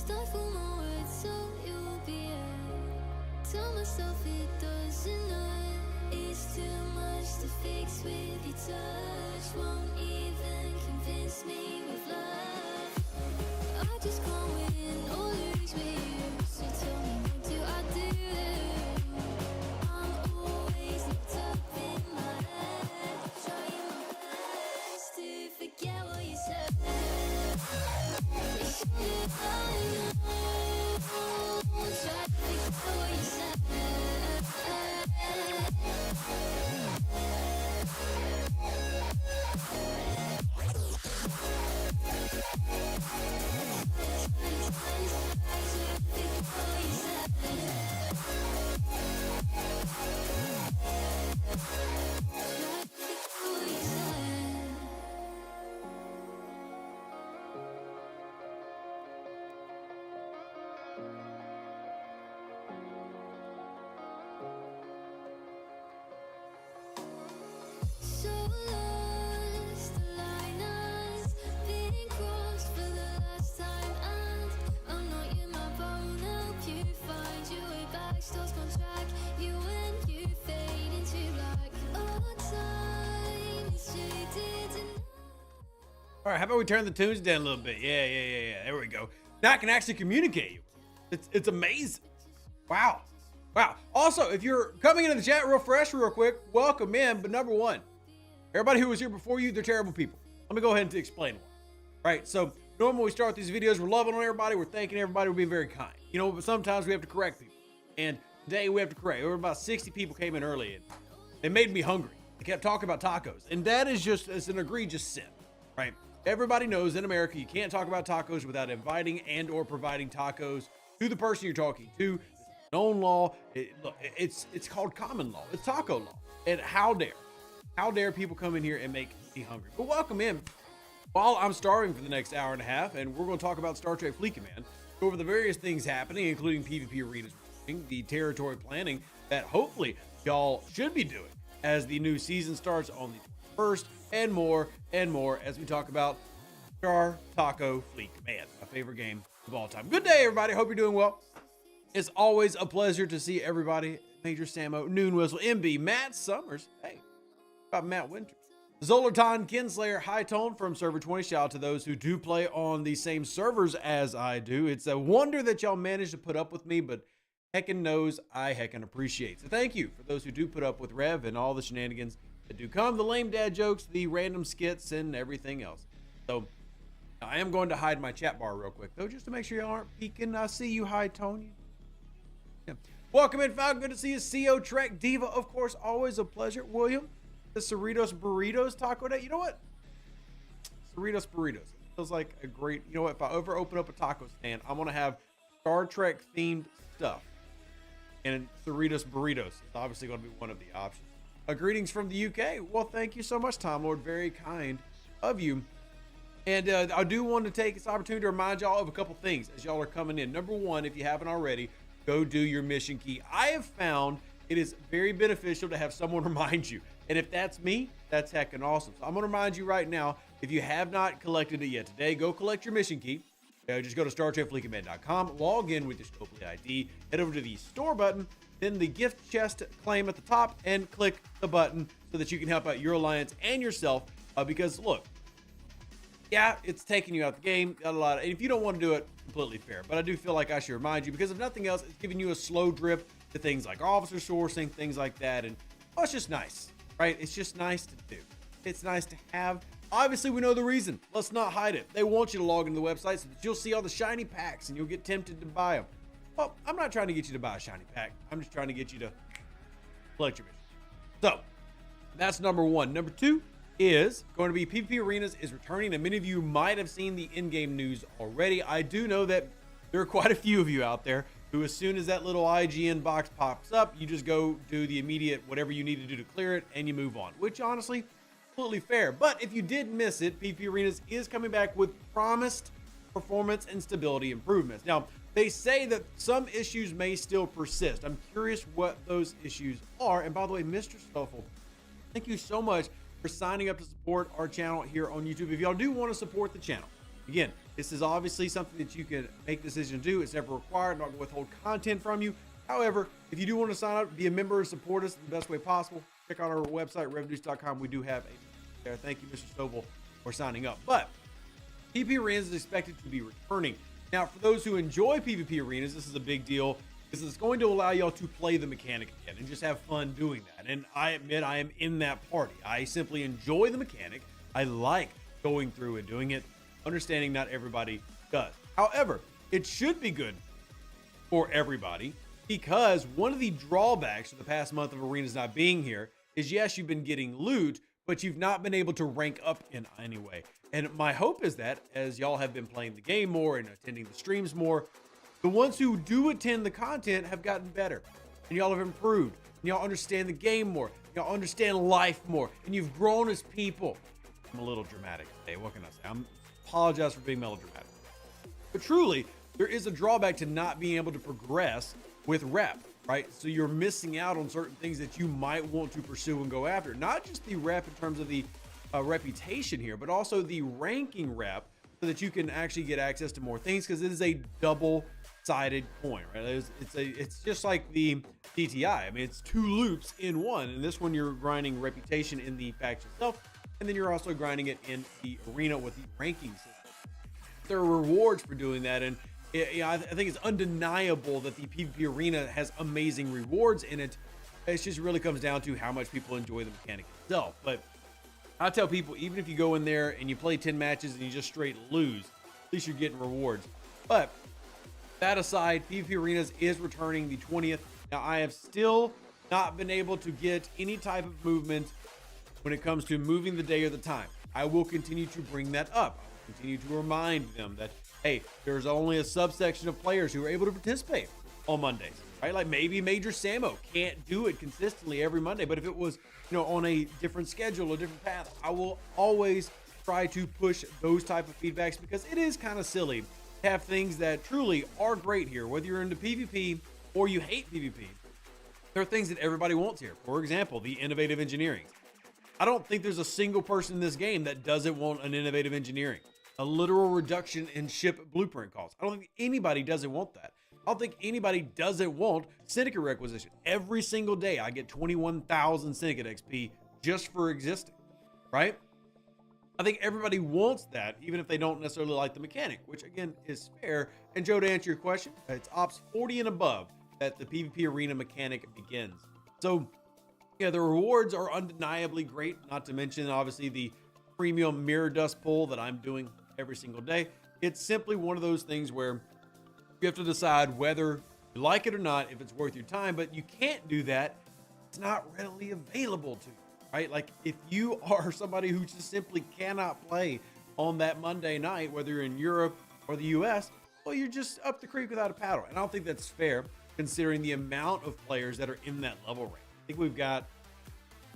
Stifle my words so you'll be it. Tell myself it doesn't hurt. It's too much to fix with your touch. Won't even convince me with love. I just can't win or lose with you. So tell me, what do I do? I'm always locked up in my head, trying my best to forget what you said. So lost, the line has been crossed for the last time, and I'm not in my phone. Help you find your way back. Stars contract you when you fade into black. Our time is faded tonight. All right, how about we turn the tunes down a little bit? Yeah. There we go. Now I can actually communicate you. It's amazing. Wow. Also, if you're coming into the chat real fresh, real quick, welcome in. But number one, everybody who was here before you, they're terrible people. Let me go ahead and explain why. Right? So normally we start these videos, we're loving on everybody, we're thanking everybody, we're being very kind. You know, but sometimes we have to correct people. And today we have to correct. There were about 60 people came in early, and they made me hungry. They kept talking about tacos, and that is just it's an egregious sin, right? Everybody knows in America you can't talk about tacos without inviting and or providing tacos to the person you're talking to. It's known law. It's called common law. It's taco law. And how dare people come in here and make me hungry? But welcome in. While I'm starving for the next hour and a half, and we're going to talk about Star Trek Fleet Command, go over the various things happening, including PvP arenas, the territory planning that hopefully y'all should be doing as the new season starts on the 21st, and more as we talk about Star Taco Fleet Command, my favorite game of all time. Good day, everybody. Hope you're doing well. It's always a pleasure to see everybody. Major Samo, Noon Whistle, MB, Matt Summers. Hey, about Matt Winters. Zolatan Kinslayer, High Tone from Server 20. Shout out to those who do play on the same servers as I do. It's a wonder that y'all managed to put up with me, but heckin' knows I heckin' appreciate. So thank you for those who do put up with Rev and all the shenanigans that do come, the lame dad jokes, the random skits, and everything else. So I am going to hide my chat bar real quick, though, just to make sure y'all aren't peeking. I see you, High Tone. Yeah. Welcome in, Falcon. Good to see you. CO Trek Diva, of course, always a pleasure. William, the Cerritos Burritos Taco Day. You know what? Cerritos Burritos. Feels like a great, you know what? If I ever open up a taco stand, I'm going to have Star Trek themed stuff. And Cerritos Burritos is obviously going to be one of the options. Greetings from the UK. Well, thank you so much, Time Lord. Very kind of you. And I do want to take this opportunity to remind y'all of a couple things as y'all are coming in. Number one, if you haven't already, go do your mission key. I have found it is very beneficial to have someone remind you. And if that's me, that's heckin' awesome. So I'm going to remind you right now, if you have not collected it yet today, go collect your mission key. Just go to StarTrekFleetCommand.com, log in with your Scopely ID, head over to the store button, then the gift chest claim at the top, and click the button so that you can help out your alliance and yourself. Because look, yeah, it's taking you out the game, got a lot of, and if you don't want to do it, completely fair. But I do feel like I should remind you, because if nothing else, it's giving you a slow drip to things like officer sourcing, things like that. And well, it's just nice, right? It's just nice to do. It's nice to have. Obviously, we know the reason. Let's not hide it. They want you to log into the website so that you'll see all the shiny packs and you'll get tempted to buy them. Well, I'm not trying to get you to buy a shiny pack. I'm just trying to get you to collect your mission. So that's number one. Number two is going to be PvP Arenas is returning, and many of you might have seen the in-game news already. I do know that there are quite a few of you out there who, as soon as that little IGN box pops up, you just go do the immediate whatever you need to do to clear it and you move on, which honestly, completely fair. But if you did miss it, PvP Arenas is coming back with promised performance and stability improvements. Now, they say that some issues may still persist. I'm curious what those issues are. And by the way, Mr. Stoffel, thank you so much for signing up to support our channel here on YouTube. If y'all do want to support the channel, again, This is obviously something that you can make decision to do. It's never required. I'm not going to withhold content from you. However, if you do want to sign up, be a member and support us the best way possible, check out our website, revenues.com. We do have a there. Thank you, Mr. Stovall, for signing up. But PvP Arenas is expected to be returning. Now, for those who enjoy PvP Arenas, this is a big deal because it's going to allow y'all to play the mechanic again and just have fun doing that. And I admit I am in that party. I simply enjoy the mechanic. I like going through and doing it, understanding not everybody does. However, it should be good for everybody because one of the drawbacks of the past month of Arenas not being here is, yes, you've been getting loot, but you've not been able to rank up in any way. And my hope is that as y'all have been playing the game more and attending the streams more, the ones who do attend the content have gotten better and y'all have improved and y'all understand the game more, y'all understand life more, and you've grown as people. I'm a little dramatic today. What can I say? I apologize for being melodramatic. But truly, there is a drawback to not being able to progress with rep, right? So you're missing out on certain things that you might want to pursue and go after. Not just the rep in terms of the reputation here, but also the ranking rep so that you can actually get access to more things because it is a double-sided coin, right? It's just like the DTI. I mean, it's two loops in one. And this one, you're grinding reputation in the faction itself, and then you're also grinding it in the arena with the ranking system. There are rewards for doing that, and I think it's undeniable that the PvP arena has amazing rewards in it. It just really comes down to how much people enjoy the mechanic itself. But I tell people, even if you go in there and you play 10 matches and you just straight lose, at least you're getting rewards. But that aside, PvP Arenas is returning the 20th. Now, I have still not been able to get any type of movement when it comes to moving the day or the time. I will continue to bring that up. I'll continue to remind them that, hey, there's only a subsection of players who are able to participate on Mondays, right? Like maybe Major Samo can't do it consistently every Monday, but if it was, on a different schedule, a different path, I will always try to push those type of feedbacks because it is kind of silly to have things that truly are great here, whether you're into PvP or you hate PvP. There are things that everybody wants here. For example, the innovative engineering. I don't think there's a single person in this game that doesn't want an innovative engineering, a literal reduction in ship blueprint costs. I don't think anybody doesn't want that. I don't think anybody doesn't want syndicate requisition. Every single day I get 21,000 syndicate XP just for existing, right? I think everybody wants that, even if they don't necessarily like the mechanic, which again is fair. And Joe, to answer your question, it's Ops 40 and above that the PvP arena mechanic begins. So yeah, the rewards are undeniably great, not to mention obviously the premium mirror dust pull that I'm doing every single day. It's simply one of those things where you have to decide whether you like it or not, if it's worth your time, but you can't do that. It's not readily available to you, right? Like if you are somebody who just simply cannot play on that Monday night, whether you're in Europe or the US, well, you're just up the creek without a paddle. And I don't think that's fair considering the amount of players that are in that level range. I think we've got,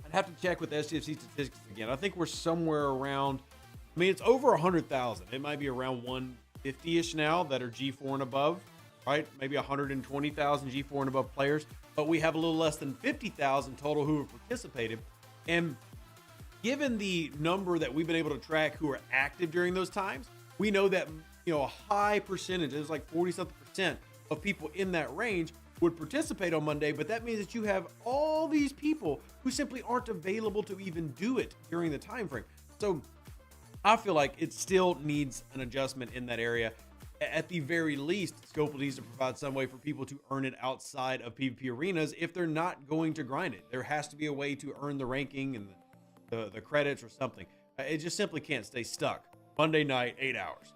I'd have to check with STFC statistics again. I think we're somewhere around, I mean, it's over 100,000. It might be around 150-ish now that are G4 and above, right? Maybe 120,000 G4 and above players, but we have a little less than 50,000 total who have participated. And given the number that we've been able to track who are active during those times, we know that, a high percentage, it's like 40-something% of people in that range would participate on Monday, but that means that you have all these people who simply aren't available to even do it during the time frame. So I feel like it still needs an adjustment in that area. At the very least, Scopely needs to provide some way for people to earn it outside of PvP arenas if they're not going to grind it. There has to be a way to earn the ranking and the credits or something. It just simply can't stay stuck. Monday night, 8 hours.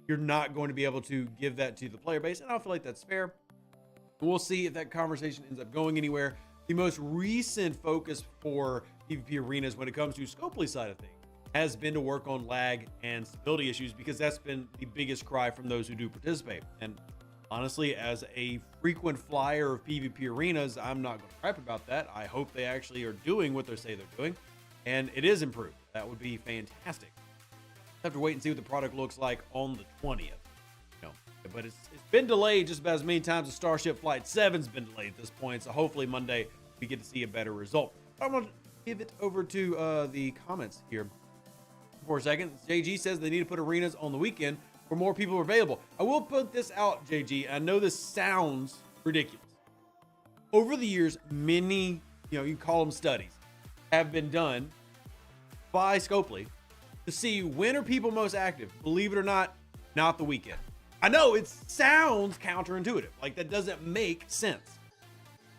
You're not going to be able to give that to the player base, and I don't feel like that's fair. We'll see if that conversation ends up going anywhere. The most recent focus for PvP arenas when it comes to Scopely's side of things has been to work on lag and stability issues because that's been the biggest cry from those who do participate. And honestly, as a frequent flyer of PvP arenas, I'm not going to gripe about that. I hope they actually are doing what they say they're doing, and it is improved. That would be fantastic. Have to wait and see what the product looks like on the 20th. But it's been delayed just about as many times as Starship Flight 7's been delayed at this point. So hopefully Monday we get to see a better result. I'm going to give it over to the comments here. for a second. JG says they need to put arenas on the weekend where more people are available. I will put this out, JG. I know this sounds ridiculous. Over the years, many, you can call them studies, have been done by Scopely to see when are people most active. Believe it or not the weekend. I know it sounds counterintuitive, like that doesn't make sense.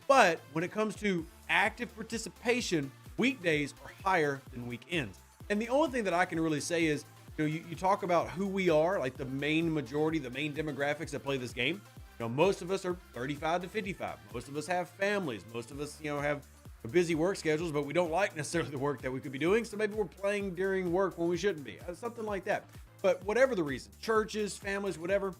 But when it comes to active participation, weekdays are higher than weekends. And the only thing that I can really say is, you talk about who we are, like the main majority, the main demographics that play this game. Most of us are 35 to 55. Most of us have families. Most of us, have busy work schedules, but we don't like necessarily the work that we could be doing. So maybe we're playing during work when we shouldn't be, something like that. But whatever the reason, churches, families, whatever,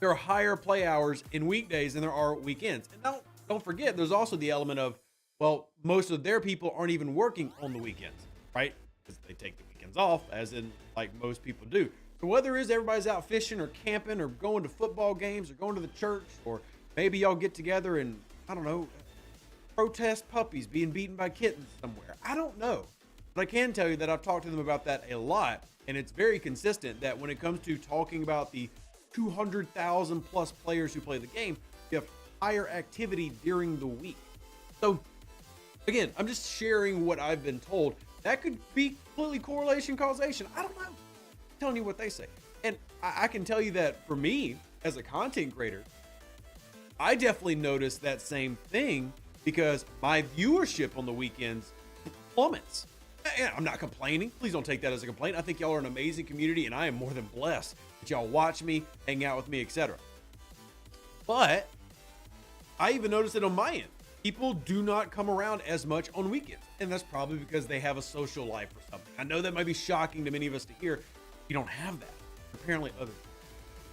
there are higher play hours in weekdays than there are weekends. And don't forget, there's also the element of, well, most of their people aren't even working on the weekends, right? Because they take the weekends off, as in like most people do. So whether it is everybody's out fishing or camping or going to football games or going to the church, or maybe y'all get together and, I don't know, protest puppies being beaten by kittens somewhere. I don't know. But I can tell you that I've talked to them about that a lot. And it's very consistent that when it comes to talking about the 200,000 plus players who play the game, you have higher activity during the week. So again, I'm just sharing what I've been told. That could be completely correlation causation. I don't know. I'm telling you what they say. And I can tell you that for me as a content creator, I definitely noticed that same thing because my viewership on the weekends plummets. And I'm not complaining. Please don't take that as a complaint. I think y'all are an amazing community and I am more than blessed that y'all watch me, hang out with me, etc. But I even noticed it on my end. People do not come around as much on weekends. And that's probably because they have a social life or something. I know that might be shocking to many of us to hear. You don't have that. Apparently others.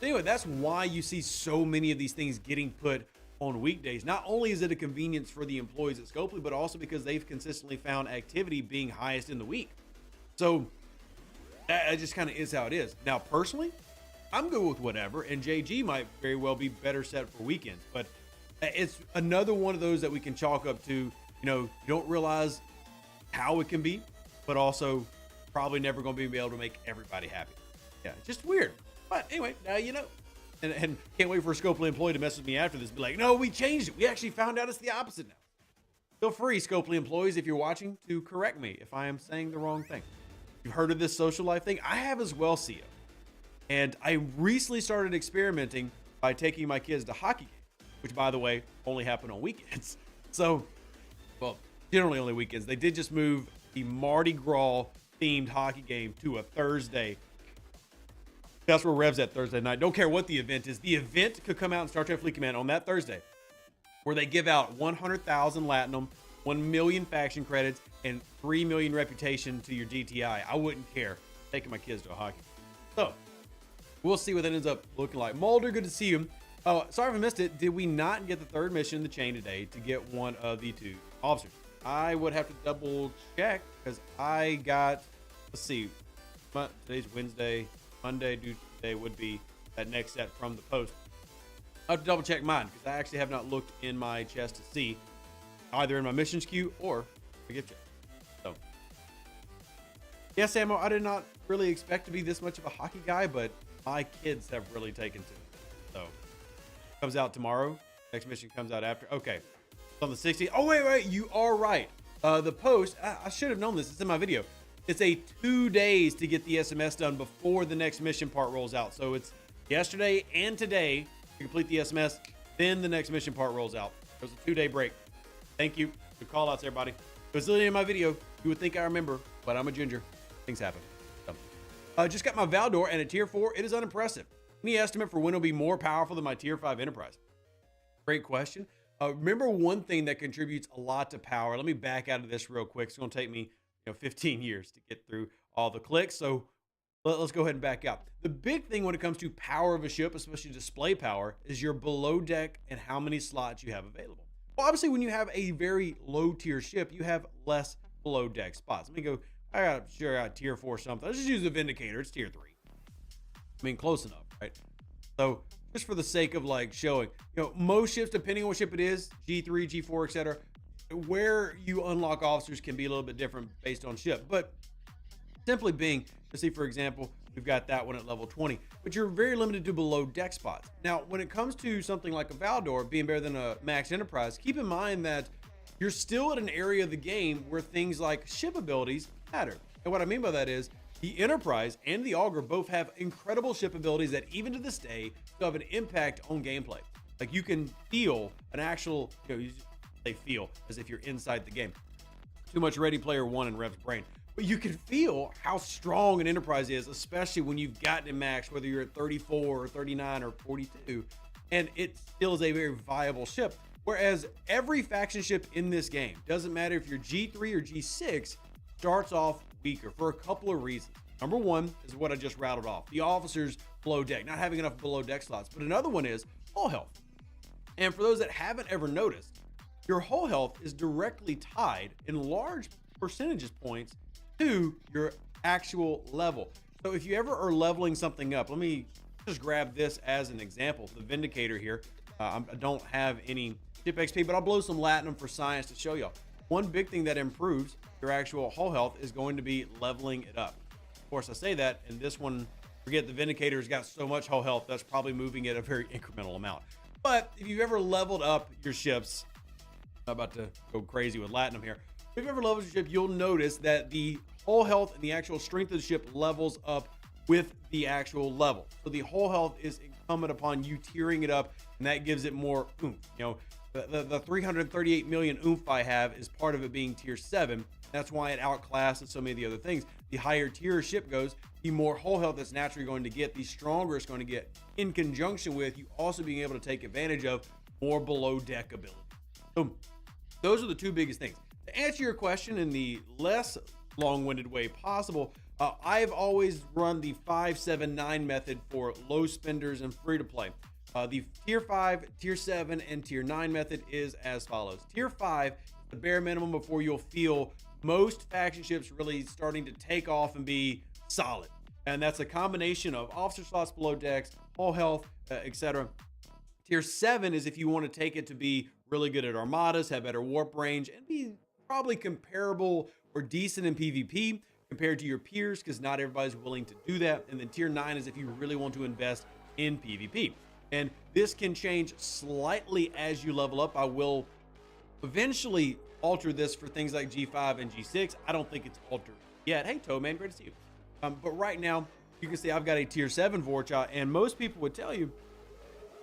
So anyway, that's why you see so many of these things getting put on weekdays. Not only is it a convenience for the employees at Scopely, but also because they've consistently found activity being highest in the week. So that just kind of is how it is. Now, personally, I'm good with whatever, and JG might very well be better set for weekends, but it's another one of those that we can chalk up to, you don't realize how it can be, but also probably never going to be able to make everybody happy. Yeah, it's just weird. But anyway, now you know. And can't wait for a Scopely employee to mess with me after this. Be like, no, we changed it. We actually found out it's the opposite now. Feel free, Scopely employees, if you're watching, to correct me if I am saying the wrong thing. You've heard of this social life thing? I have as well, Sia. And I recently started experimenting by taking my kids to hockey games, which, by the way, only happen on weekends. So, well, generally only weekends. They did just move the Mardi Gras themed hockey game to a Thursday. That's where Rev's at Thursday night. Don't care what the event is. The event could come out in Star Trek Fleet Command on that Thursday, where they give out 100,000 Latinum, 1 million faction credits, and 3 million reputation to your DTI. I wouldn't care taking my kids to a hockey. So we'll see what that ends up looking like. Mulder, good to see you. Oh, sorry if I missed it. Did we not get the third mission in the chain today to get one of the two officers? I would have to double check because I got, let's see, today's Wednesday. Monday, due today would be that next set from the post. I have to double check mine because I actually have not looked in my chest to see either in my missions queue or the gift check. So, yes, Samo, I did not really expect to be this much of a hockey guy, but my kids have really taken to it. So, comes out tomorrow. Next mission comes out after. Okay, it's on the 16th. Oh, wait, you are right. The post, I should have known this. It's in my video. It's a 2 days to get the SMS done before the next mission part rolls out. So it's yesterday and today to complete the SMS, then the next mission part rolls out. There's a 2-day break. Thank you. Good call outs, everybody. If it's in my video, you would think I remember, but I'm a ginger. Things happen. So, just got my Valdor and a tier 4. It is unimpressive. Any estimate for when it'll be more powerful than my tier 5 Enterprise? Great question. Remember one thing that contributes a lot to power. Let me back out of this real quick. It's going to take me 15 years to get through all the clicks. So let's go ahead and back out. The big thing when it comes to power of a ship, especially display power, is your below deck and how many slots you have available. Well, obviously, when you have a very low tier ship, you have less below deck spots. Let me go, I got tier 4 something. Let's just use the Vindicator. It's tier 3. I mean, close enough, right? So just for the sake of like showing, most ships, depending on what ship it is, G3, G4, etc., where you unlock officers can be a little bit different based on ship. But simply being, Let's see, for example, we've got that one at level 20, but you're very limited to below deck spots. Now, when it comes to something like a Valdor being better than a Max Enterprise, keep in mind that you're still at an area of the game where things like ship abilities matter. And what I mean by that is the Enterprise and the Augur both have incredible ship abilities that even to this day still have an impact on gameplay. Like you can feel an actual, they feel as if you're inside the game. Too much Ready Player One in Rev's brain. But you can feel how strong an Enterprise is, especially when you've gotten it max, whether you're at 34 or 39 or 42, and it still is a very viable ship. Whereas every faction ship in this game, doesn't matter if you're G3 or G6, starts off weaker for a couple of reasons. Number one is what I just rattled off. The officers below deck, not having enough below deck slots. But another one is hull health. And for those that haven't ever noticed, your hull health is directly tied in large percentages points to your actual level. So if you ever are leveling something up, let me just grab this as an example. The Vindicator here. I don't have any ship XP, but I'll blow some Latinum for science to show y'all. One big thing that improves your actual hull health is going to be leveling it up. Of course, I say that, and this one, forget the Vindicator's got so much hull health, that's probably moving it a very incremental amount. But if you've ever leveled up your ships, I'm about to go crazy with Latinum here. If you've ever leveled your ship, you'll notice that the hull health and the actual strength of the ship levels up with the actual level. So the hull health is incumbent upon you tiering it up, and that gives it more oomph. The 338 million oomph I have is part of it being tier 7. That's why it outclasses so many of the other things. The higher tier a ship goes, the more hull health it's naturally going to get, the stronger it's going to get, in conjunction with you also being able to take advantage of more below deck ability. So those are the two biggest things. To answer your question in the less long-winded way possible, I've always run the 5-7-9 method for low spenders and free to play. The tier 5, tier 7, and tier 9 method is as follows. Tier 5, the bare minimum before you'll feel most faction ships really starting to take off and be solid. And that's a combination of officer slots below decks, hull health, etc. Tier 7 is if you want to take it to be really good at armadas, have better warp range, and be probably comparable or decent in PvP compared to your peers, because not everybody's willing to do that. And then tier 9 is if you really want to invest in PvP. And this can change slightly as you level up. I will eventually alter this for things like G5 and G6. I don't think it's altered yet. Hey, Toe Man, great to see you. But right now, you can see I've got a tier 7 Vorcha, and most people would tell you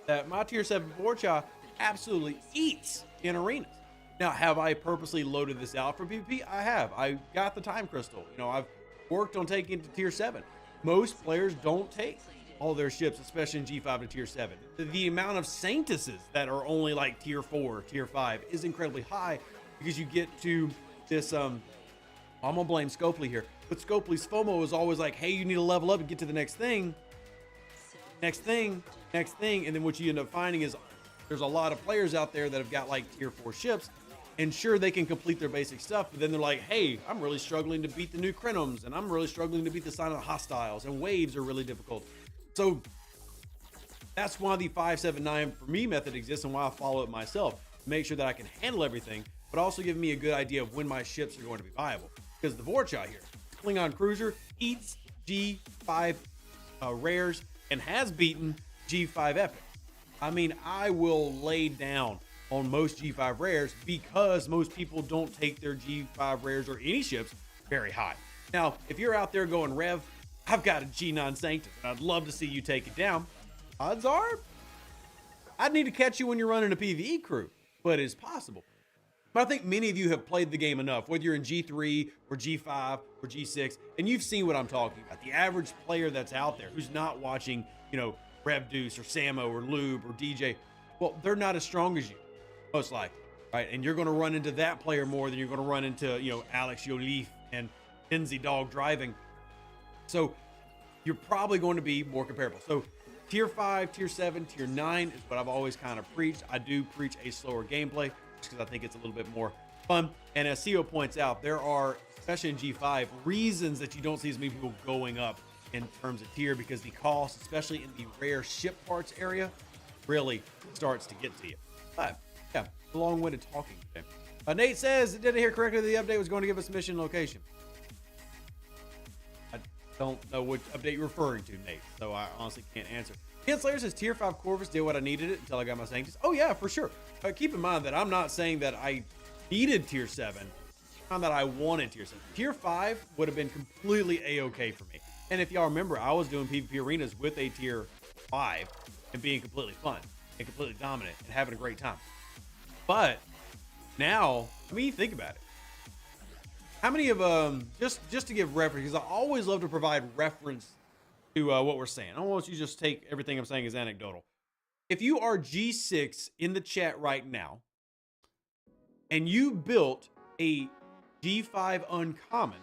that my tier 7 Vorcha absolutely eats in arenas. Now, have I purposely loaded this out for PvP? I have. I got the time crystal. I've worked on taking it to tier 7. Most players don't take all their ships, especially in G5 and tier 7. The amount of Saintuses that are only like tier 4, tier 5 is incredibly high, because you get to this, I'm gonna blame Scopely here, but Scopely's FOMO is always like, hey, you need to level up and get to the next thing, and then what you end up finding is there's a lot of players out there that have got like tier 4 ships, and sure, they can complete their basic stuff, but then they're like, hey, I'm really struggling to beat the new Krenoms, and I'm really struggling to beat the Sign of the Hostiles, and waves are really difficult. So that's why the 5-7-9 for me method exists, and why I follow it myself, to make sure that I can handle everything, but also give me a good idea of when my ships are going to be viable. Because the Vorcha here, Klingon Cruiser, eats G5 rares and has beaten G5 epics. I mean, I will lay down on most G5 rares because most people don't take their G5 rares or any ships very high. Now, if you're out there going, Rev, I've got a G9 Sanctum, and I'd love to see you take it down. Odds are, I'd need to catch you when you're running a PvE crew, but it's possible. But I think many of you have played the game enough, whether you're in G3 or G5 or G6, and you've seen what I'm talking about. The average player that's out there who's not watching, Rev Deuce or Samo or Lube or DJ, well, they're not as strong as you, most likely, right? And you're going to run into that player more than you're going to run into, Alex Yolif and Enzi Dog driving. So you're probably going to be more comparable. So tier 5, tier 7, tier 9 is what I've always kind of preached. I do preach a slower gameplay just because I think it's a little bit more fun. And as CEO points out, there are, especially in G5, reasons that you don't see as many people going up in terms of tier, because the cost, especially in the rare ship parts area, really starts to get to you. But yeah, long-winded talking today. Nate says, did I hear correctly, the update was going to give us mission location? don't know which update you're referring to, Nate. So I honestly can't answer. Ken Slayer says tier 5 Corvus did what I needed it until I got my Sanctus. Oh yeah, for sure. Keep in mind that I'm not saying that I needed tier 7. Not that I wanted tier 7. Tier 5 would have been completely a-okay for me. And if y'all remember, I was doing PvP arenas with a tier 5 and being completely fun and completely dominant and having a great time. But now, I mean, think about it. How many of just to give reference, because I always love to provide reference to what we're saying. I don't want you to just take everything I'm saying as anecdotal. If you are G6 in the chat right now, and you built a G5 uncommon,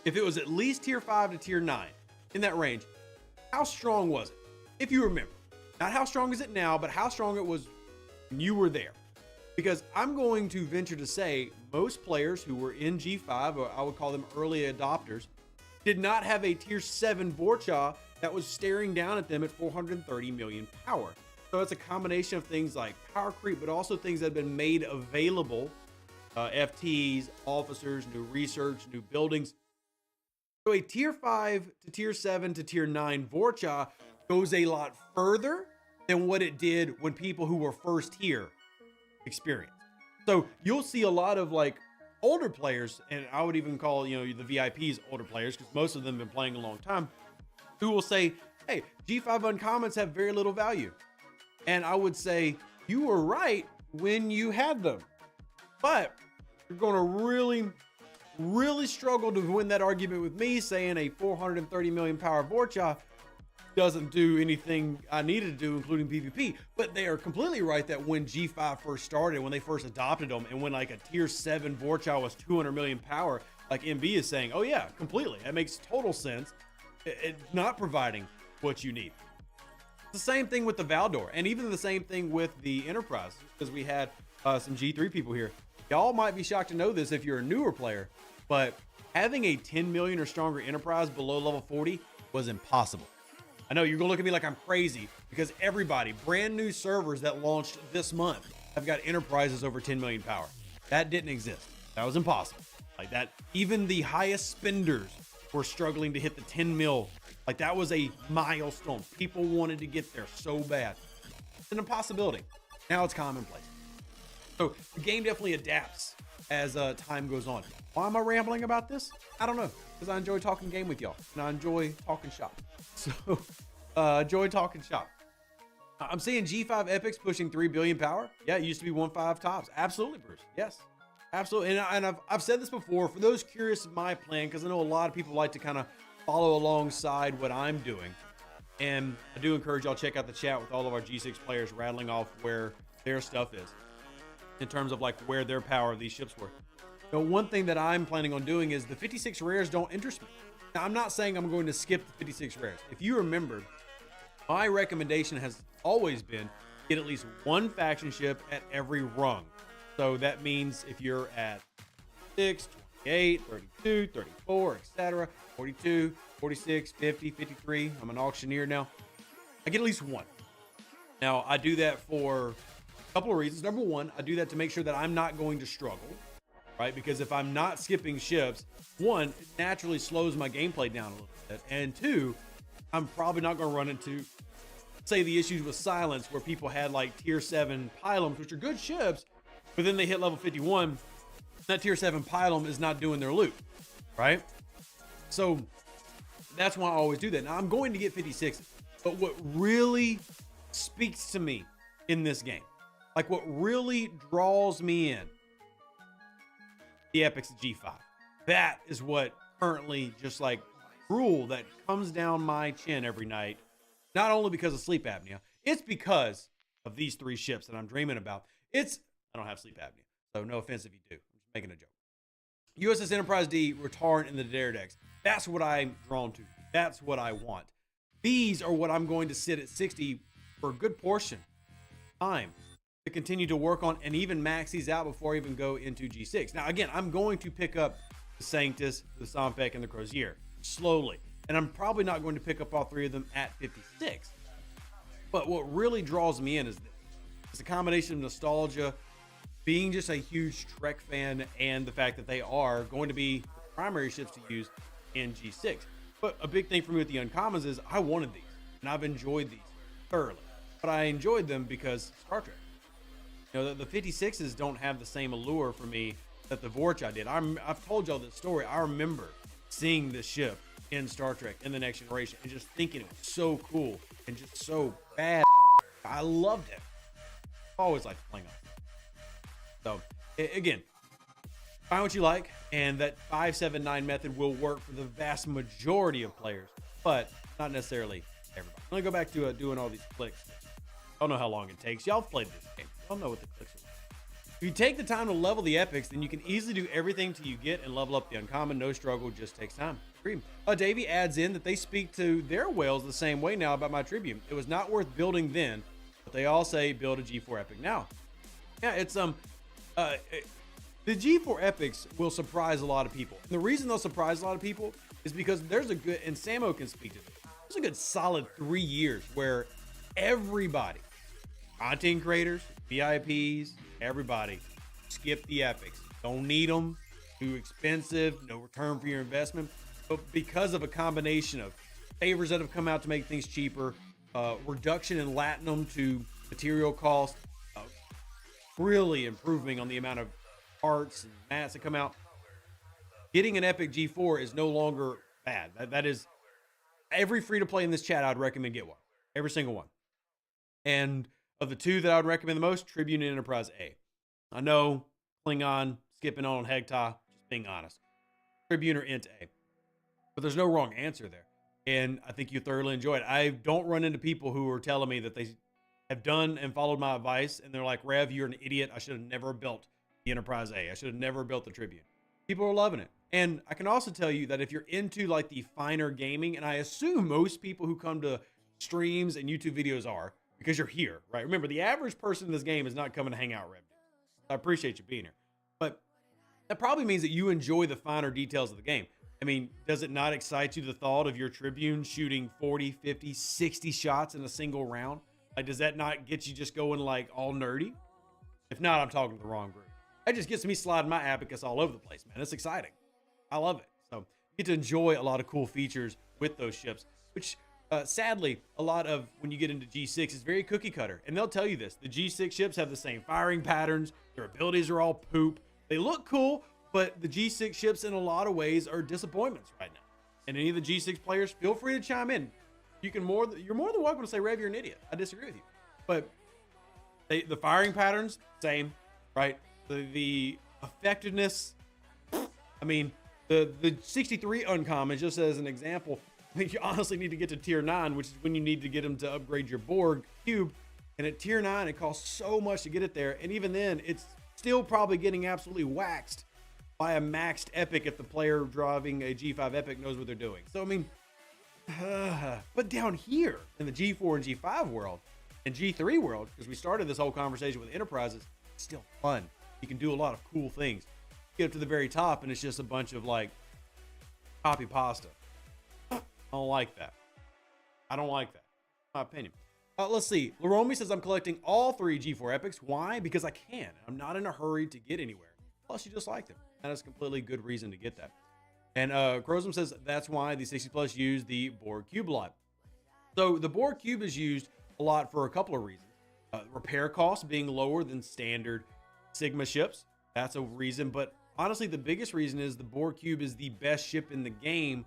if it was at least tier 5 to tier 9, in that range, how strong was it? If you remember. Not how strong is it now, but how strong it was when you were there. Because I'm going to venture to say most players who were in G5, or I would call them early adopters, did not have a tier 7 Vorcha that was staring down at them at 430 million power. So it's a combination of things like power creep, but also things that have been made available, FTs, officers, new research, new buildings. So a tier 5 to tier 7 to tier 9 Vorcha goes a lot further than what it did when people who were first here experience. So you'll see a lot of like older players, and I would even call, you know, the VIPs older players, because most of them have been playing a long time, who will say, hey, G5 uncommons have very little value. And I would say you were right when you had them, but you're going to really struggle to win that argument with me saying a 430 million power Vorcha doesn't do anything I needed to do, including PvP. But they are completely right that when G5 first started, when they first adopted them, and when like a tier 7 Vorcha was 200 million power, like MB is saying, oh yeah, completely. That makes total sense. It's not providing what you need. It's the same thing with the Valdor, and even the same thing with the Enterprise, because we had some G3 people here. Y'all might be shocked to know this if you're a newer player, but having a 10 million or stronger Enterprise below level 40 was impossible. I know you're gonna look at me like I'm crazy, because everybody, brand new servers that launched this month, have got Enterprises over 10 million power. That didn't exist. That was impossible. Like that, even the highest spenders were struggling to hit the 10 mil. Like that was a milestone. People wanted to get there so bad. It's an impossibility. Now it's commonplace. So the game definitely adapts as time goes on. Why am I rambling about this? I don't know, because I enjoy talking game with y'all, and I enjoy talking shop. So enjoy talking shop. I'm seeing G5 epics pushing 3 billion power. Yeah, it used to be 1.5 tops. Absolutely, Bruce. Yes, absolutely. And I've said this before, for those curious of my plan, because I know a lot of people like to kind of follow alongside what I'm doing. And I do encourage y'all check out the chat with all of our G6 players rattling off where their stuff is in terms of like where their power of these ships were. Now, one thing that I'm planning on doing is the 56 rares don't interest me. Now, I'm not saying I'm going to skip the 56 rares. If you remember, my recommendation has always been get at least one faction ship at every rung. So that means if you're at 6, 28, 32, 34, etc., 42, 46, 50, 53, I'm an auctioneer now, I get at least one. Now, I do that for a couple of reasons. Number one, I do that to make sure that I'm not going to struggle, right? Because if I'm not skipping ships, one, it naturally slows my gameplay down a little bit. And two, I'm probably not going to run into, say, the issues with Silence, where people had like tier 7 pylons, which are good ships, but then they hit level 51. That tier 7 pylon is not doing their loot, right? So that's why I always do that. Now, I'm going to get 56, but what really speaks to me in this game, like what really draws me in, the epics of G5. That is what currently just like drool that comes down my chin every night, not only because of sleep apnea, it's because of these 3 ships that I'm dreaming about. I don't have sleep apnea, so no offense if you do. I'm just making a joke. USS Enterprise D, Retarn, and the Dare decks. That's what I'm drawn to. That's what I want. These are what I'm going to sit at 60 for a good portion of time to continue to work on and even max these out before I even go into G6. Now, again, I'm going to pick up the Sanctus, the Sompek, and the Crozier slowly. And I'm probably not going to pick up all 3 of them at 56. But what really draws me in is this. It's a combination of nostalgia, being just a huge Trek fan, and the fact that they are going to be the primary ships to use in G6. But a big thing for me with the uncommons is I wanted these, and I've enjoyed these thoroughly. But I enjoyed them because Star Trek. You know, the 56s don't have the same allure for me that the Vorcha did. I've told y'all this story. I remember seeing this ship in Star Trek in the Next Generation and just thinking it was so cool and just so bad. I loved it. Always liked playing on. So again, find what you like, and that 579 method will work for the vast majority of players, but not necessarily everybody. Let me go back to doing all these clicks. I don't know how long it takes. Y'all have played this game. Y'all know what the clicks are like. If you take the time to level the epics, then you can easily do everything till you get and level up the uncommon. No struggle, just takes time. Agree. Davey adds in that they speak to their whales the same way now about my Tribune. It was not worth building then, but they all say build a G4 epic now. Yeah, it's the G4 epics will surprise a lot of people. And the reason they'll surprise a lot of people is because there's a good, and Samo can speak to this, there's a good solid 3 years where everybody, content creators, VIPs, everybody, skip the epics. Don't need them, too expensive, no return for your investment. But because of a combination of favors that have come out to make things cheaper, reduction in latinum to material cost, really improving on the amount of parts and mats that come out, getting an epic G4 is no longer bad. That is, every free to play in this chat, I'd recommend get one. Every single one. And of the two that I would recommend the most, Tribune and Enterprise A. I know Klingon, skipping on Hegta, just being honest. Tribune or Int A. But there's no wrong answer there. And I think you thoroughly enjoy it. I don't run into people who are telling me that they have done and followed my advice, and they're like, Rev, you're an idiot. I should have never built the Enterprise A. I should have never built the Tribune. People are loving it. And I can also tell you that if you're into like the finer gaming, and I assume most people who come to streams and YouTube videos are, because you're here, right? Remember, the average person in this game is not coming to hang out, Rev. I appreciate you being here. But that probably means that you enjoy the finer details of the game. I mean, does it not excite you the thought of your Tribune shooting 40, 50, 60 shots in a single round? Like, does that not get you just going like all nerdy? If not, I'm talking to the wrong group. That just gets me sliding my abacus all over the place, man. It's exciting. I love it. So you get to enjoy a lot of cool features with those ships, which sadly, a lot of when you get into G6 is very cookie cutter. And they'll tell you this. The G6 ships have the same firing patterns. Their abilities are all poop. They look cool, but the G6 ships in a lot of ways are disappointments right now. And any of the G6 players, feel free to chime in. You're more than welcome to say, Rev, you're an idiot. I disagree with you. But the firing patterns, same, right? The effectiveness, I mean, the 63 uncommon, just as an example, I think you honestly need to get to tier 9, which is when you need to get them to upgrade your Borg Cube. And at tier 9, it costs so much to get it there. And even then, it's still probably getting absolutely waxed by a maxed epic if the player driving a G5 epic knows what they're doing. So, I mean, but down here in the G4 and G5 world and G3 world, because we started this whole conversation with Enterprises, it's still fun. You can do a lot of cool things. Get up to the very top and it's just a bunch of like copy pasta. I don't like that. I don't like that. My opinion. Let's see. Laromi says I'm collecting all 3 G4 epics. Why? Because I can. I'm not in a hurry to get anywhere. Plus, you just like them. That is a completely good reason to get that. And Crozum says that's why the 60 Plus use the Borg Cube a lot. So the Borg Cube is used a lot for a couple of reasons. Repair costs being lower than standard Sigma ships. That's a reason. But honestly, the biggest reason is the Borg Cube is the best ship in the game,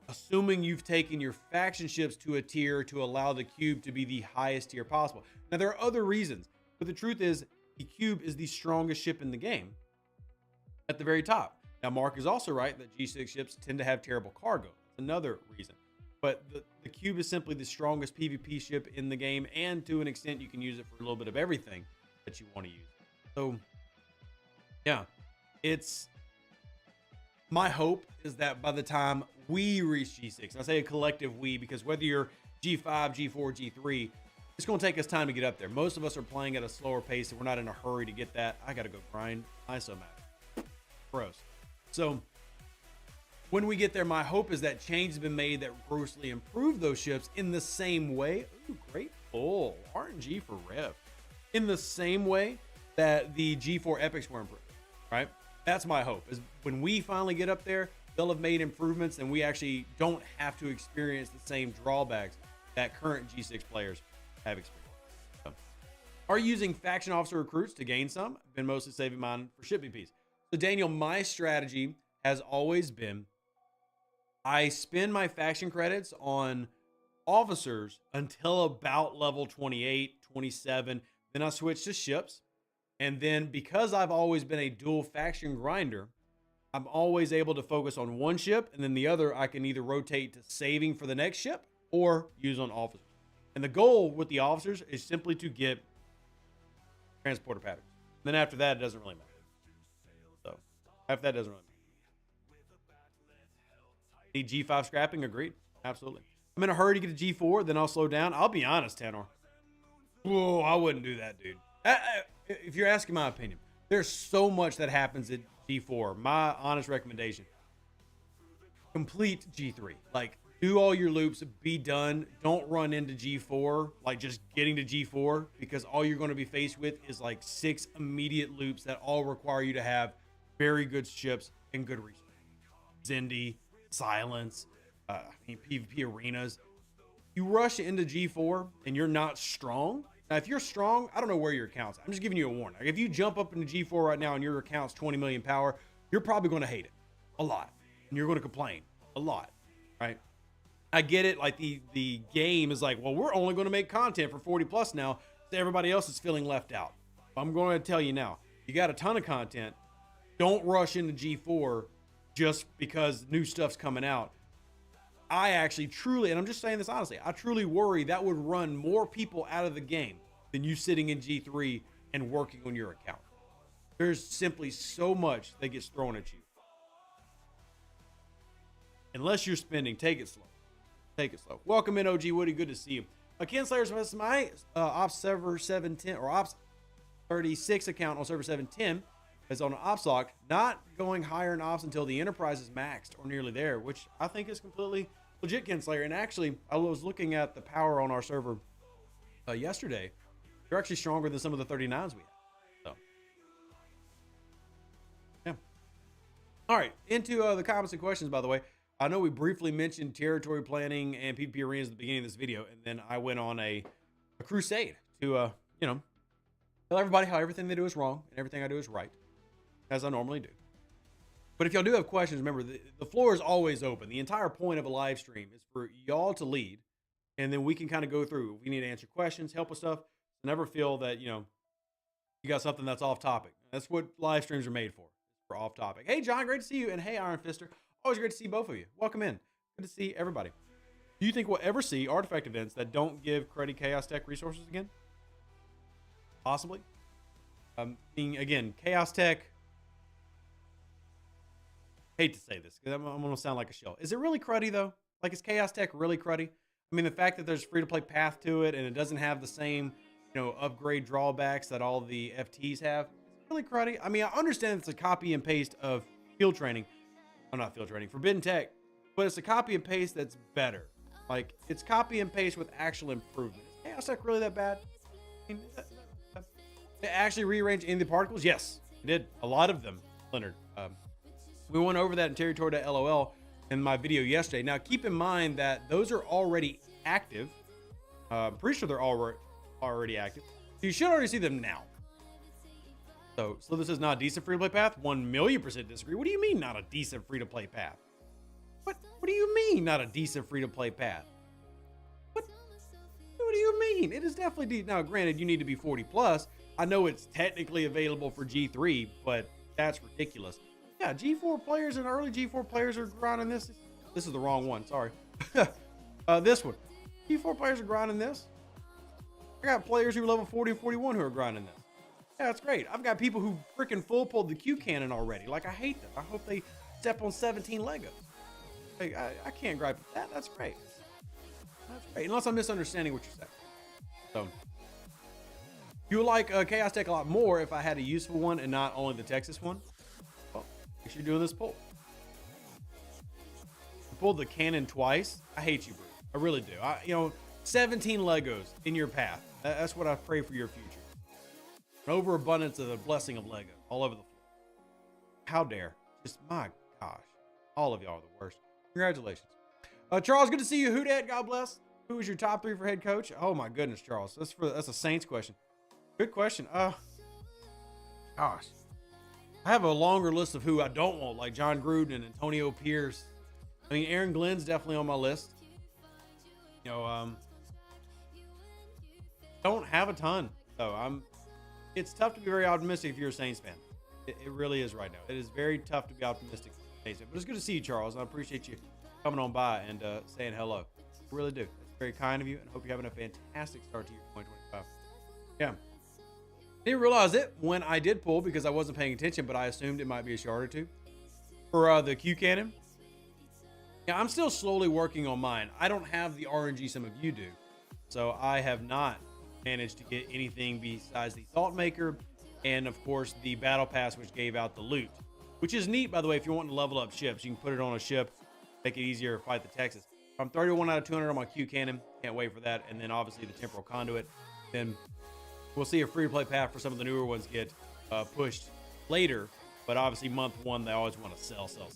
assuming you've taken your faction ships to a tier to allow the Cube to be the highest tier possible. Now, there are other reasons, but the truth is the Cube is the strongest ship in the game at the very top. Now, Mark is also right that G6 ships tend to have terrible cargo. That's another reason. But the Cube is simply the strongest PvP ship in the game, and to an extent, you can use it for a little bit of everything that you want to use. So, yeah, it's my hope is that by the time we reach G6, and I say a collective we, because whether you're G5, G4, G3, it's going to take us time to get up there. Most of us are playing at a slower pace, and we're not in a hurry to get that. I got to go grind ISO map. Gross. So when we get there, my hope is that change has been made that grossly improve those ships in the same way. Ooh, great pull. RNG for Rev. In the same way that the G4 epics were improved, right? That's my hope, is when we finally get up there, they'll have made improvements, and we actually don't have to experience the same drawbacks that current G6 players have experienced. So, are you using faction officer recruits to gain some? I've been mostly saving mine for ship VPs. So Daniel, my strategy has always been I spend my faction credits on officers until about level 28, 27. Then I switch to ships. And then because I've always been a dual faction grinder, I'm always able to focus on one ship, and then the other I can either rotate to saving for the next ship or use on officers. And the goal with the officers is simply to get transporter patterns. Then after that, it doesn't really matter. So after that, it doesn't really matter. Need G5 scrapping? Agreed. Absolutely. I'm in a hurry to get to G4, then I'll slow down. I'll be honest, Tanor. Whoa, I wouldn't do that, dude. If you're asking my opinion, there's so much that happens at G4. My honest recommendation, complete G3. Like, do all your loops, be done. Don't run into G4, like just getting to G4, because all you're going to be faced with is like 6 immediate loops that all require you to have very good ships and good resources. Zindi, Silence, PvP arenas. You rush into G4 and you're not strong. Now, if you're strong, I don't know where your account's at. I'm just giving you a warning. Like, if you jump up into G4 right now and your account's 20 million power, you're probably going to hate it a lot. And you're going to complain a lot, right? I get it. Like, the game is like, well, we're only going to make content for 40 plus now, so everybody else is feeling left out. I'm going to tell you now, you got a ton of content. Don't rush into G4 just because new stuff's coming out. I actually truly, and I'm just saying this honestly, I truly worry that would run more people out of the game than you sitting in G3 and working on your account. There's simply so much that gets thrown at you. Unless you're spending, take it slow. Take it slow. Welcome in, OG Woody. Good to see you. Ken Slayer's my Ops server 710 or Ops 36 account on server 710 is on an Ops lock, not going higher in Ops until the Enterprise is maxed or nearly there, which I think is completely legit, Ken Slayer. And actually, I was looking at the power on our server yesterday. They're actually stronger than some of the 39s we have. So, yeah. All right, into the comments and questions, by the way. I know we briefly mentioned territory planning and PvP arenas at the beginning of this video, and then I went on a crusade to, tell everybody how everything they do is wrong and everything I do is right, as I normally do. But if y'all do have questions, remember, the floor is always open. The entire point of a live stream is for y'all to lead, and then we can kind of go through. If we need to answer questions, help with stuff, never feel that, you got something that's off topic. That's what live streams are made for off topic. Hey, John, great to see you. And hey, Iron Fister, always great to see both of you. Welcome in. Good to see everybody. Do you think we'll ever see artifact events that don't give cruddy Chaos Tech resources again? Possibly. Again, Chaos Tech, hate to say this because I'm going to sound like a shell. Is it really cruddy though? Like, is Chaos Tech really cruddy? I mean, the fact that there's free-to-play path to it and it doesn't have the same, upgrade drawbacks that all the FTs have, it's really cruddy. I mean, I understand it's a copy and paste of field training. I'm not field training, Forbidden Tech, but it's a copy and paste that's better. Like, it's copy and paste with actual improvement. Is Chaos Tech really that bad? I mean, it actually rearranged in the particles? Yes, it did. A lot of them, Leonard. We went over that in territory.lol in my video yesterday. Now, keep in mind that those are already active. I'm pretty sure they're already active. So you should already see them now. So this is not a decent free-to-play path? 1,000,000% disagree. What do you mean not a decent free-to-play path? What do you mean not a decent free-to-play path? What do you mean? It is definitely deep. Now, granted, you need to be 40 plus. I know it's technically available for G3, but that's ridiculous. Yeah, G4 players and early G4 players are grinding this. This is the wrong one. Sorry. This one. G4 players are grinding this. I got players who are level 40 and 41 who are grinding this. Yeah, that's great. I've got people who freaking full pulled the Q cannon already. Like, I hate them. I hope they step on 17 Legos. Like, I can't gripe with that. That's great. That's great. Unless I'm misunderstanding what you said. So, you would like Chaos Tech a lot more if I had a useful one and not only the Texas one. Well, make sure you're doing this pull. You pulled the cannon twice. I hate you, Bruce. I really do. 17 Legos in your path. That's what I pray for your future. An overabundance of the blessing of Lego all over the floor. How dare. Just, my gosh. All of y'all are the worst. Congratulations. Charles, good to see you. Who dat? God bless. Who is your top 3 for head coach? Oh my goodness, Charles. That's a Saints question. Good question. Gosh. I have a longer list of who I don't want, like John Gruden and Antonio Pierce. I mean, Aaron Glenn's definitely on my list. You know, don't have a ton. So it's tough to be very optimistic if you're a Saints fan. It really is right now. It is very tough to be optimistic. But it's good to see you, Charles. I appreciate you coming on by and saying hello. I really do. It's very kind of you, and I hope you're having a fantastic start to your 2025. Yeah. Didn't realize it when I did pull because I wasn't paying attention, but I assumed it might be a shard or two. For the Q cannon, yeah, I'm still slowly working on mine. I don't have the RNG some of you do, so I have not managed to get anything besides the Thought Maker and, of course, the Battle Pass, which gave out the loot, which is neat, by the way. If you're wanting to level up ships, you can put it on a ship, make it easier to fight the Texas. I'm 31 out of 200 on my Q cannon. Can't wait for that. And then, obviously, the Temporal Conduit. Then we'll see a free-to-play path for some of the newer ones get pushed later. But, obviously, month 1, they always want to sell. So.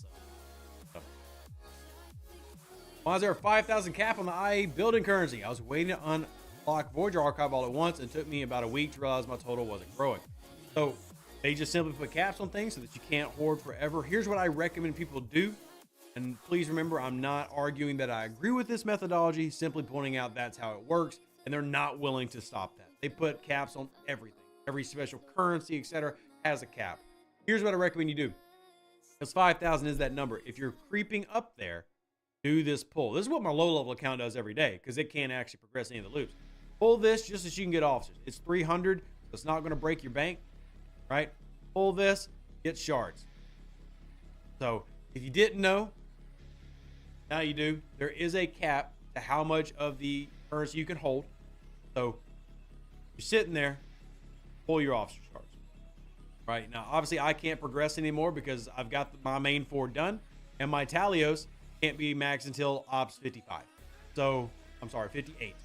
Why is there a 5,000 cap on the IA building currency? I was waiting to unlock Voyager Archive all at once, and it took me about a week to realize my total wasn't growing. So they just simply put caps on things so that you can't hoard forever. Here's what I recommend people do. And please remember, I'm not arguing that I agree with this methodology, simply pointing out that's how it works. And they're not willing to stop that. They put caps on everything. Every special currency, etc., has a cap. Here's what I recommend you do. Because 5,000 is that number. If you're creeping up there, do this pull. This is what my low-level account does every day because it can't actually progress any of the loops. Pull this just so you can get officers. It's 300, so it's not going to break your bank, right? Pull this, get shards. So if you didn't know, now you do. There is a cap to how much of the currency you can hold. So you're sitting there, pull your officer shards. Right now, obviously, I can't progress anymore because I've got my main 4 done, and my Talios can't be maxed until Ops 55. So, I'm sorry, 58.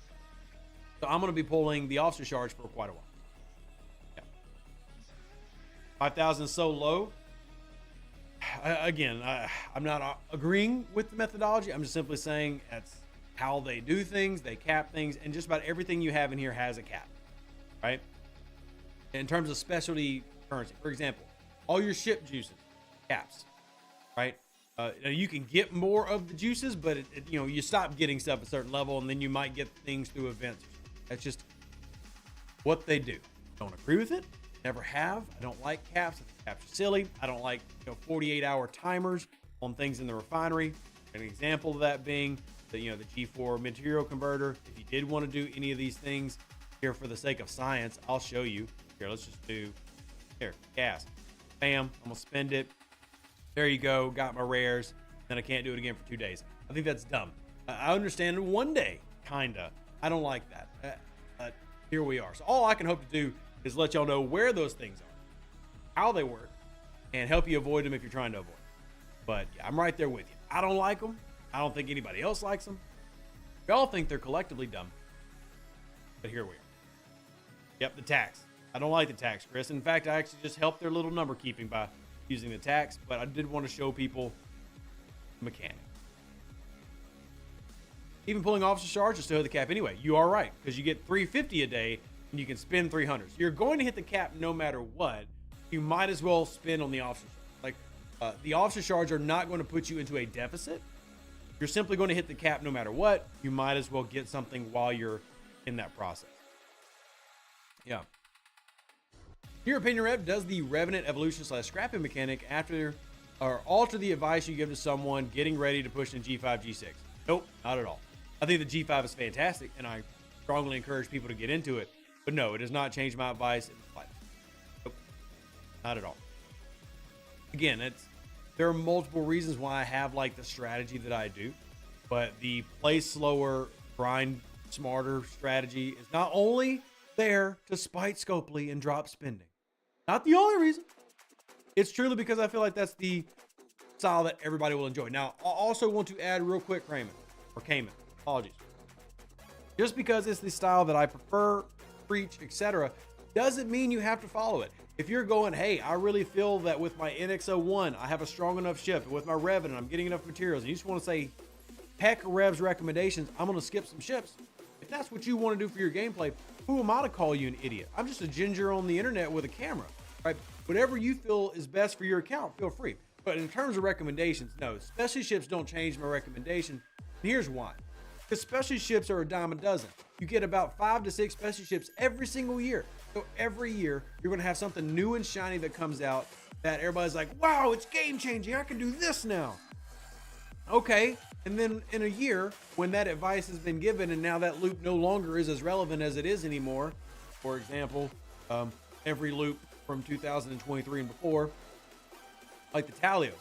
So, I'm going to be pulling the officer shards for quite a while. Yeah. 5,000 is so low. I'm not agreeing with the methodology. I'm just simply saying that's how they do things. They cap things, and just about everything you have in here has a cap, right? In terms of specialty currency, for example, all your ship juices, caps, right? You can get more of the juices, but you stop getting stuff at a certain level, and then you might get things through events. That's just what they do. Don't agree with it. Never have. I don't like caps. Caps are silly. I don't like 48-hour timers on things in the refinery. An example of that being the G4 material converter. If you did want to do any of these things here for the sake of science, I'll show you. Here, let's just do gas. Bam. I'm gonna spend it. There you go. Got my rares. Then I can't do it again for 2 days. I think that's dumb. I understand one day, kinda. I don't like that. But here we are. So all I can hope to do is let y'all know where those things are, how they work, and help you avoid them if you're trying to avoid them. But yeah, I'm right there with you. I don't like them. I don't think anybody else likes them. We all think they're collectively dumb. But here we are. Yep, the tax. I don't like the tax, Chris. In fact, I actually just helped their little number keeping by using the tax, but I did want to show people the mechanic. Even pulling officer shards is still the cap anyway. You are right, because you get 350 a day and you can spend 300. So you're going to hit the cap no matter what. You might as well spend on the officer shards. Like the officer shards are not going to put you into a deficit. You're simply going to hit the cap no matter what. You might as well get something while you're in that process. Yeah. Your opinion, Rev, does the Revenant evolution / scrapping mechanic alter the advice you give to someone getting ready to push in G5, G6? Nope, not at all. I think the G5 is fantastic, and I strongly encourage people to get into it. But no, it does not change my advice in the slightest. Nope, not at all. Again, there are multiple reasons why I have like the strategy that I do, but the play slower, grind smarter strategy is not only there to spite Scopely and drop spending. Not the only reason. It's truly because I feel like that's the style that everybody will enjoy. Now, I also want to add real quick, Cayman. Apologies. Just because it's the style that I prefer, preach, etc., Doesn't mean you have to follow it. If you're going, hey, I really feel that with my NX01, I have a strong enough ship, and with my Revenant, I'm getting enough materials, and you just want to say, heck Rev's recommendations, I'm going to skip some ships. If that's what you want to do for your gameplay, who am I to call you an idiot? I'm just a ginger on the internet with a camera, right? Whatever you feel is best for your account, feel free. But in terms of recommendations, no, specialty ships don't change my recommendation. And here's why. Because specialty ships are a dime a dozen. You get about 5 to 6 specialty ships every single year. So every year, you're going to have something new and shiny that comes out that everybody's like, wow, it's game changing. I can do this now. Okay. And then in a year, when that advice has been given and now that loop no longer is as relevant as it is anymore, for example, every loop from 2023 and before, like the Talios,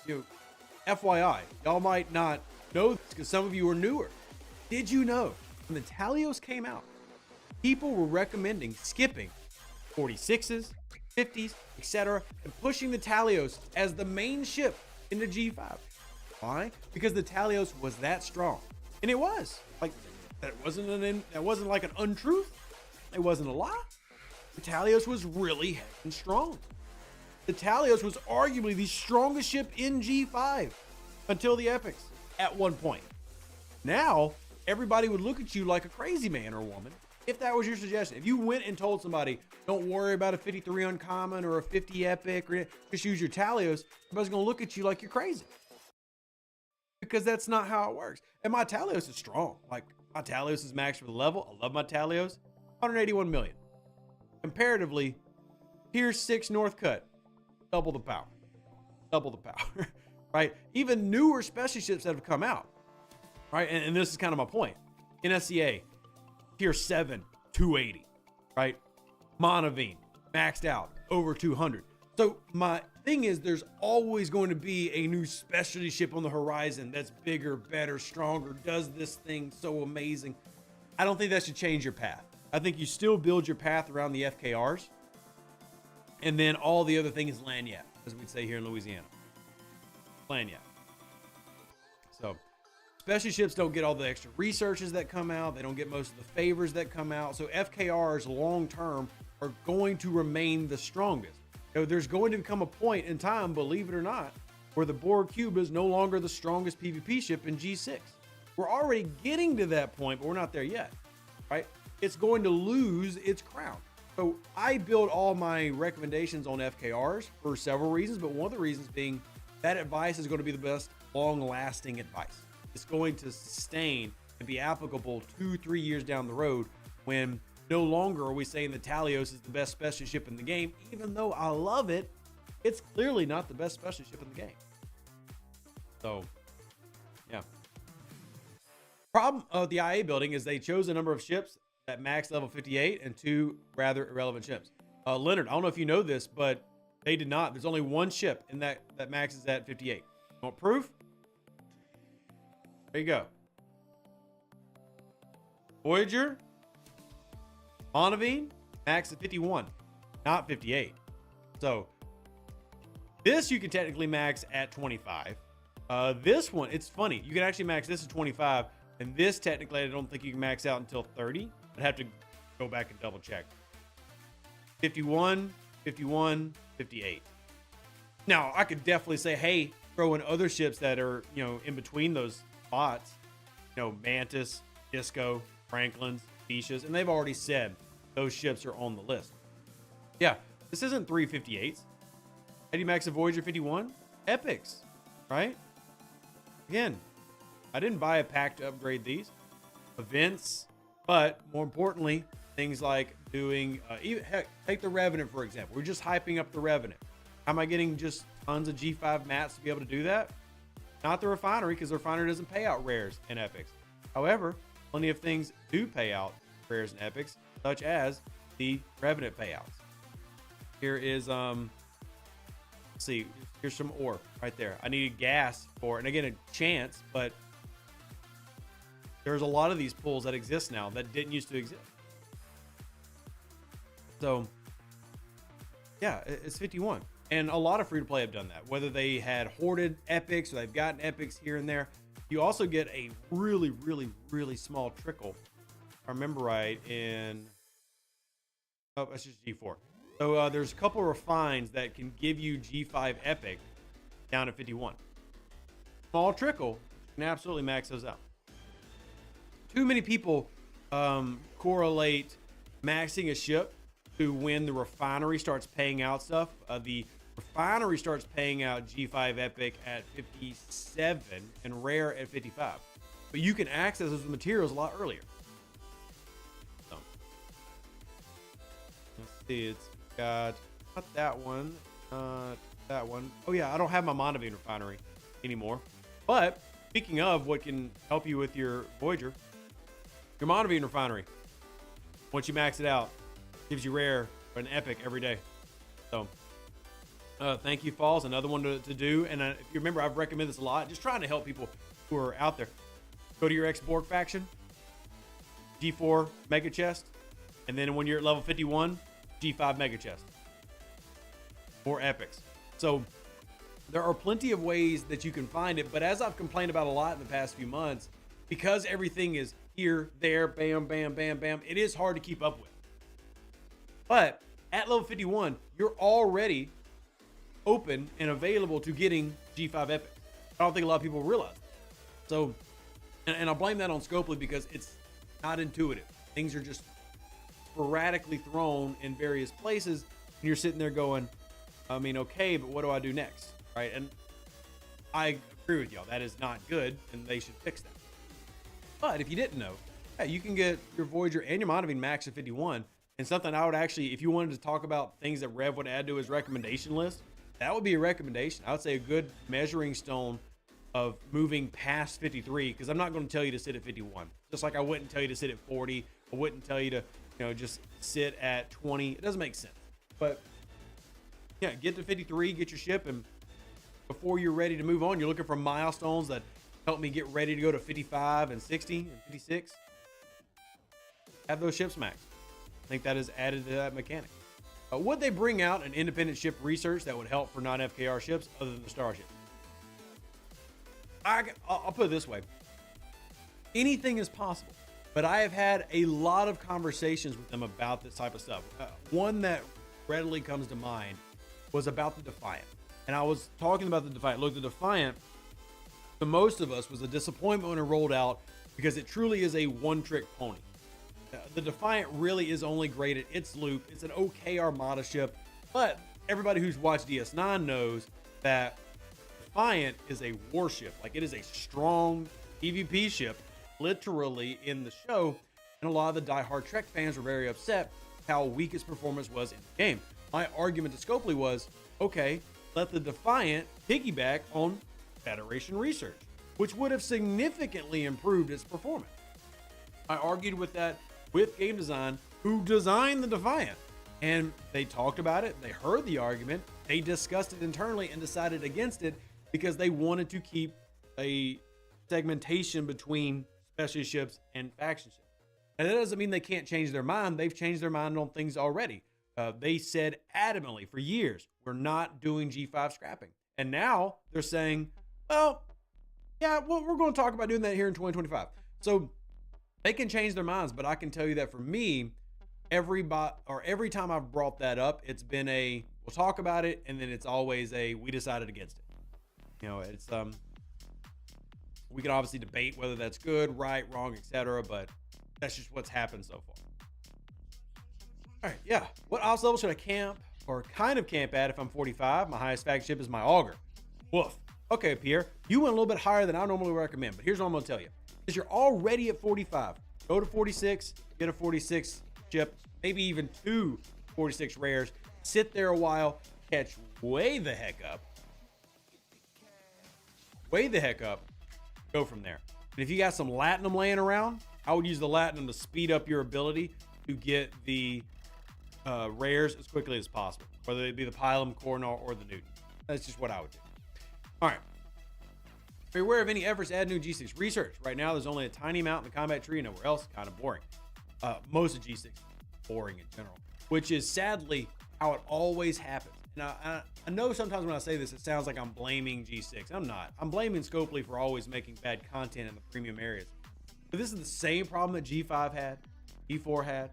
FYI, y'all might not know this because some of you are newer. Did you know when the Talios came out, people were recommending skipping 46s, 50s, etc., and pushing the Talios as the main ship into G5. Why? Because the Talios was that strong, and it was like that wasn't like an untruth. It wasn't a lie. The Talios was really heckin' strong. The Talios was arguably the strongest ship in G5 until the Epics at one point. Now everybody would look at you like a crazy man or woman if that was your suggestion. If you went and told somebody, don't worry about a 53 uncommon or a 50 epic, or just use your Talios, everybody's gonna look at you like you're crazy. Because that's not how it works. And my Talios is strong. Like, my Talios is maxed for the level. I love my Talios. 181 million. Comparatively, Tier 6 North Cut, double the power. Double the power, right? Even newer specialty ships that have come out, right? And this is kind of my point. NSCA, Tier 7, 280, right? Monavine, maxed out, over 200. So my thing is, there's always going to be a new specialty ship on the horizon that's bigger, better, stronger, does this thing so amazing. I don't think that should change your path. I think you still build your path around the FKRs, and then all the other thing is lanyard, as we'd say here in Louisiana. Lanyard. So specialty ships don't get all the extra researches that come out. They don't get most of the favors that come out. So FKRs long term are going to remain the strongest. There's going to come a point in time, believe it or not, where the Borg Cube is no longer the strongest PvP ship in G6. We're already getting to that point, but we're not there yet, right? It's going to lose its crown. So I build all my recommendations on FKRs for several reasons, but one of the reasons being that advice is going to be the best long-lasting advice. It's going to sustain and be applicable 2-3 years down the road when no longer are we saying the Talios is the best specialty ship in the game. Even though I love it, it's clearly not the best specialty ship in the game. So, yeah. Problem of the IA building is they chose a number of ships at max level 58 and 2 rather irrelevant ships. Leonard, I don't know if you know this, but they did not. There's only one ship in that maxes at 58. You want proof? There you go. Voyager, Monavine, max at 51, not 58. So this you can technically max at 25. This one, it's funny. You can actually max this at 25, and this technically I don't think you can max out until 30. I'd have to go back and double check. 51, 51, 58. Now I could definitely say, hey, throw in other ships that are, in between those spots, Mantis, Disco, Franklin's, Fishas, and they've already said those ships are on the list. Yeah, this isn't 358s. How do you max a Voyager 51? Epics, right? Again, I didn't buy a pack to upgrade these. Events, but more importantly, things like doing, heck, take the Revenant, for example. We're just hyping up the Revenant. How am I getting just tons of G5 mats to be able to do that? Not the refinery, because the refinery doesn't pay out rares and epics. However, plenty of things do pay out rares and epics, such as the Revenant payouts. Here is, let's see, here's some ore right there. I needed gas for, and again, a chance, but there's a lot of these pools that exist now that didn't used to exist. So, yeah, it's 51. And a lot of free-to-play have done that, whether they had hoarded epics or they've gotten epics here and there. You also get a really, really, really small trickle. If I remember right, in Oh, that's just G4. So there's a couple of refines that can give you G5 Epic down to 51. Small trickle, you can absolutely max those out. Too many people correlate maxing a ship to when the refinery starts paying out stuff. The refinery starts paying out G5 Epic at 57 and rare at 55. But you can access those materials a lot earlier. So, let's see, it's got not that one, that one. Oh yeah, I don't have my Mondavine refinery anymore. But speaking of what can help you with your Voyager, your Mondavine refinery, once you max it out, gives you rare or an epic every day. So thank you, Falls. Another one to do. And if you remember, I've recommended this a lot, just trying to help people who are out there. Go to your Borg faction, G4 mega chest, and then when you're at level 51, G5 mega chest. More epics. So there are plenty of ways that you can find it, but as I've complained about a lot in the past few months, because everything is here, there, bam, bam, bam, bam, it is hard to keep up with. But at level 51, you're already open and available to getting G5 Epic. I don't think a lot of people realize that. So, and I'll blame that on Scopely because it's not intuitive. Things are just sporadically thrown in various places, and you're sitting there going, I mean, okay, but what do I do next? Right? And I agree with y'all. That is not good, and they should fix that. But if you didn't know, yeah, you can get your Voyager and your Mondavine max at 51. And something I would actually, if you wanted to talk about things that Rev would add to his recommendation list, that would be a recommendation. I would say a good measuring stone of moving past 53, because I'm not going to tell you to sit at 51. Just like I wouldn't tell you to sit at 40. I wouldn't tell you to, just sit at 20. It doesn't make sense. But yeah, get to 53, get your ship, and before you're ready to move on, you're looking for milestones that help me get ready to go to 55 and 60 and 56. Have those ships maxed. I think that is added to that mechanic. Would they bring out an independent ship research that would help for non-FKR ships other than the Starship? I'll put it this way. Anything is possible, but I have had a lot of conversations with them about this type of stuff. One that readily comes to mind was about the Defiant. And I was talking about the Defiant. Look, the Defiant, to most of us, was a disappointment when it rolled out because it truly is a one-trick pony. The Defiant really is only great at its loop. It's an okay Armada ship, but everybody who's watched DS9 knows that Defiant is a warship. Like, it is a strong PvP ship, literally, in the show. And a lot of the diehard Trek fans were very upset how weak its performance was in the game. My argument to Scopely was, okay, let the Defiant piggyback on Federation research, which would have significantly improved its performance. I argued with that with game design, who designed the Defiant, and they talked about it. They heard the argument. They discussed it internally and decided against it because they wanted to keep a segmentation between specialist ships and faction ships. And that doesn't mean they can't change their mind. They've changed their mind on things already. They said adamantly for years, we're not doing G5 scrapping. And now they're saying, well, yeah, well, we're going to talk about doing that here in 2025. So they can change their minds, but I can tell you that for me, every time I've brought that up, it's been a, we'll talk about it. And then it's always a, we decided against it. It's, we can obviously debate whether that's good, right, wrong, etc. But that's just what's happened so far. All right, yeah. What ops level should I camp or kind of camp at if I'm 45? My highest faction ship is my Augur. Woof. Okay, Pierre, you went a little bit higher than I normally recommend, but here's what I'm going to tell you. Because you're already at 45, go to 46, get a 46 ship, maybe even 2 46 rares, sit there a while, catch way the heck up, go from there. And if you got some Latinum laying around, I would use the Latinum to speed up your ability to get the rares as quickly as possible, whether it be the Pilum, Coronal, or the Newton. That's just what I would do. All right. Are you aware of any efforts to add new G6 research? Right now, there's only a tiny amount in the combat tree and nowhere else. Kind of boring. Most of G6 boring in general, which is sadly how it always happens. Now, I know sometimes when I say this, it sounds like I'm blaming G6. I'm not. I'm blaming Scopely for always making bad content in the premium areas. But this is the same problem that G5 had, G4 had.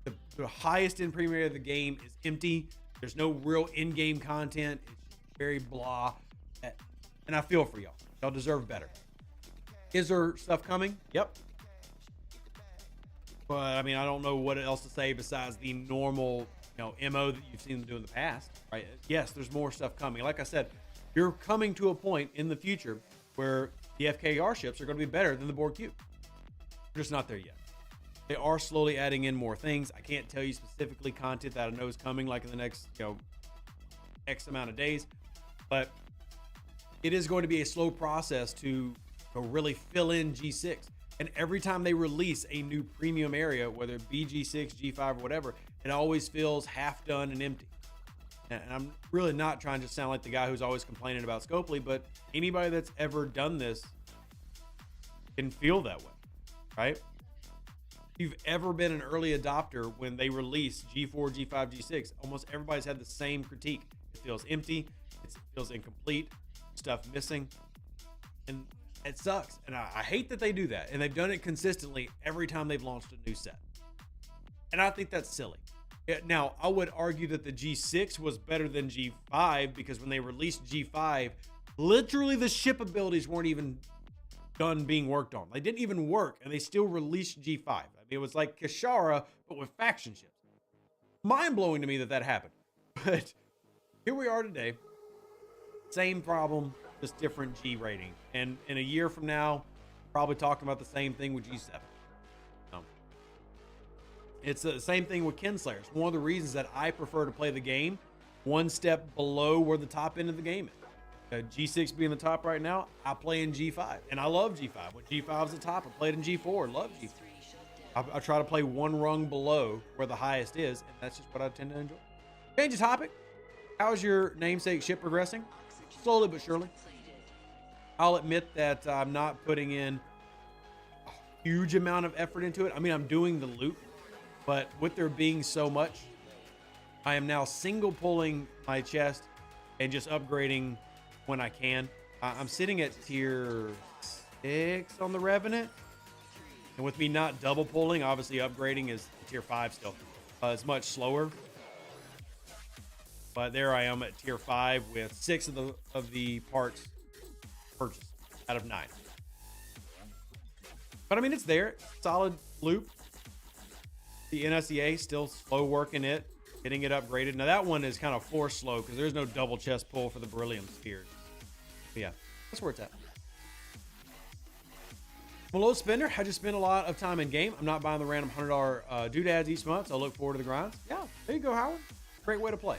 The the highest end premium area of the game is empty. There's no real in-game content. It's very blah. And I feel for y'all. Y'all deserve better. Is there stuff coming? Yep. But I mean, I don't know what else to say besides the normal, MO that you've seen them do in the past, right? Yes, there's more stuff coming. Like I said, you're coming to a point in the future where the FKR ships are going to be better than the Borg Cube. They're just not there yet. They are slowly adding in more things. I can't tell you specifically content that I know is coming like in the next, X amount of days, but it is going to be a slow process to really fill in G6. And every time they release a new premium area, whether it be G6, G5, or whatever, it always feels half done and empty. And I'm really not trying to sound like the guy who's always complaining about Scopely, but anybody that's ever done this can feel that way, right? If you've ever been an early adopter when they release G4, G5, G6, almost everybody's had the same critique. It feels empty, it feels incomplete, stuff missing, and it sucks. And I hate that they do that. And they've done it consistently every time they've launched a new set. And I think that's silly. Now, I would argue that the G6 was better than G5 because when they released G5, literally the ship abilities weren't even done being worked on. They didn't even work, and they still released G5. I mean, it was like Kashara, but with faction ships. Mind-blowing to me that happened. But here we are today. Same problem, just different G rating. And in a year from now, probably talking about the same thing with G7. It's the same thing with Kinslayer. It's one of the reasons that I prefer to play the game one step below where the top end of the game is. G6 being the top right now, I play in G5. And I love G5. When G5 is the top, I played in G4. Love G4. I try to play one rung below where the highest is, and that's just what I tend to enjoy. Change of topic. How's your namesake ship progressing? Slowly but surely. I'll admit that I'm not putting in a huge amount of effort into it. I mean, I'm doing the loop. But with there being so much, I am now single pulling my chest and just upgrading when I can. I'm sitting at tier 6 on the Revenant. And with me not double pulling, obviously upgrading is tier 5 still. It's much slower. But there I am at tier 5 with 6 of the parts purchased out of 9. But I mean, it's there. Solid loop. The NSEA still slow working it, getting it upgraded. Now that one is kind of forced slow because there's no double chest pull for the beryllium spheres. But yeah, that's where it's at. I'm a low spender. I just spend a lot of time in game. I'm not buying the random $100 doodads each month, so I look forward to the grinds. Yeah, there you go, Howard. Great way to play.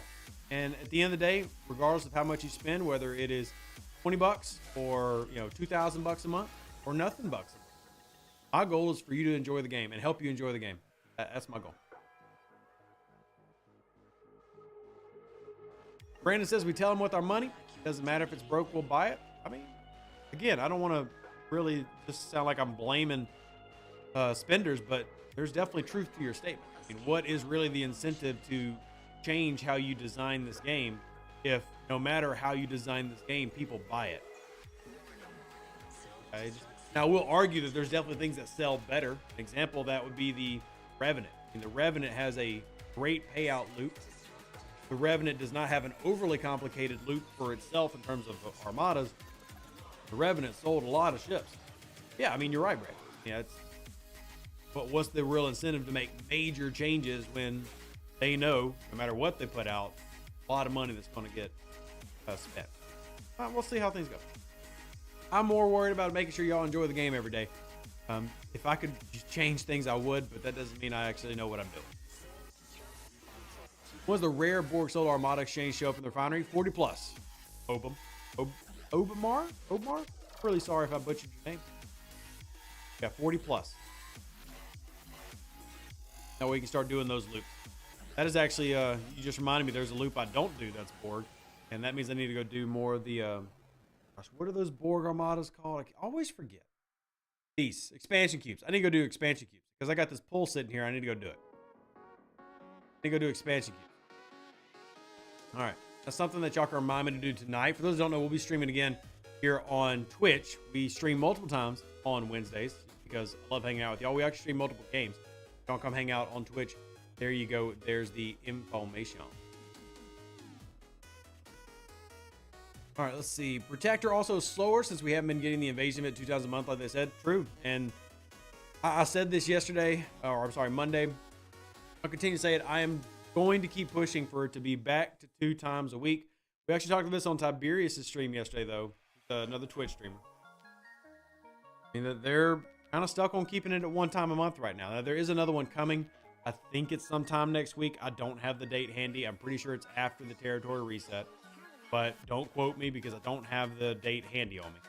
And at the end of the day, regardless of how much you spend, whether it is $20 or 2,000 bucks a month or nothing bucks a month, my goal is for you to enjoy the game and help you enjoy the game. That's my goal. Brandon says we tell them with our money. Doesn't matter if it's broke, we'll buy it. I mean, again, I don't want to really just sound like I'm blaming spenders, but there's definitely truth to your statement. I mean, what is really the incentive to change how you design this game if no matter how you design this game, people buy it? Okay. Now, we'll argue that there's definitely things that sell better. An example of that would be the Revenant. I mean, the Revenant has a great payout loop. The Revenant does not have an overly complicated loop for itself in terms of armadas. The Revenant sold a lot of ships. Yeah, I mean, you're right, Brad. Yeah, but what's the real incentive to make major changes when they know, no matter what they put out, a lot of money that's going to get spent? We'll see how things go. I'm more worried about making sure y'all enjoy the game every day. If I could just change things, I would, but that doesn't mean I actually know what I'm doing. Was the rare Borg Solar Armada exchange show up in the refinery? 40 plus. Obamar? Really sorry if I butchered your name. Yeah, 40 plus. That way you can start doing those loops. That is actually, you just reminded me there's a loop I don't do that's Borg. And that means I need to go do more of the, gosh, what are those Borg Armadas called? I always forget. These expansion cubes. I need to go do expansion cubes because I got this pull sitting here. I need to go do it. I need to go do expansion cubes. All right. That's something that y'all can remind me to do tonight. For those who don't know, we'll be streaming again here on Twitch. We stream multiple times on Wednesdays because I love hanging out with y'all. We actually stream multiple games. Y'all come hang out on Twitch There you go. There's the information. All right, let's see. Protector also slower since we haven't been getting the invasion event 2 times a month, like they said. True. And I said this yesterday, or I'm sorry, Monday. I'll continue to say it. I am going to keep pushing for it to be back to 2 times a week. We actually talked about this on Tiberius' stream yesterday, though. Another Twitch streamer. I mean, they're kind of stuck on keeping it at 1 time a month right now. Now, there is another one coming. I think it's sometime next week. I don't have the date handy. I'm pretty sure it's after the territory reset. But don't quote me because I don't have the date handy on me.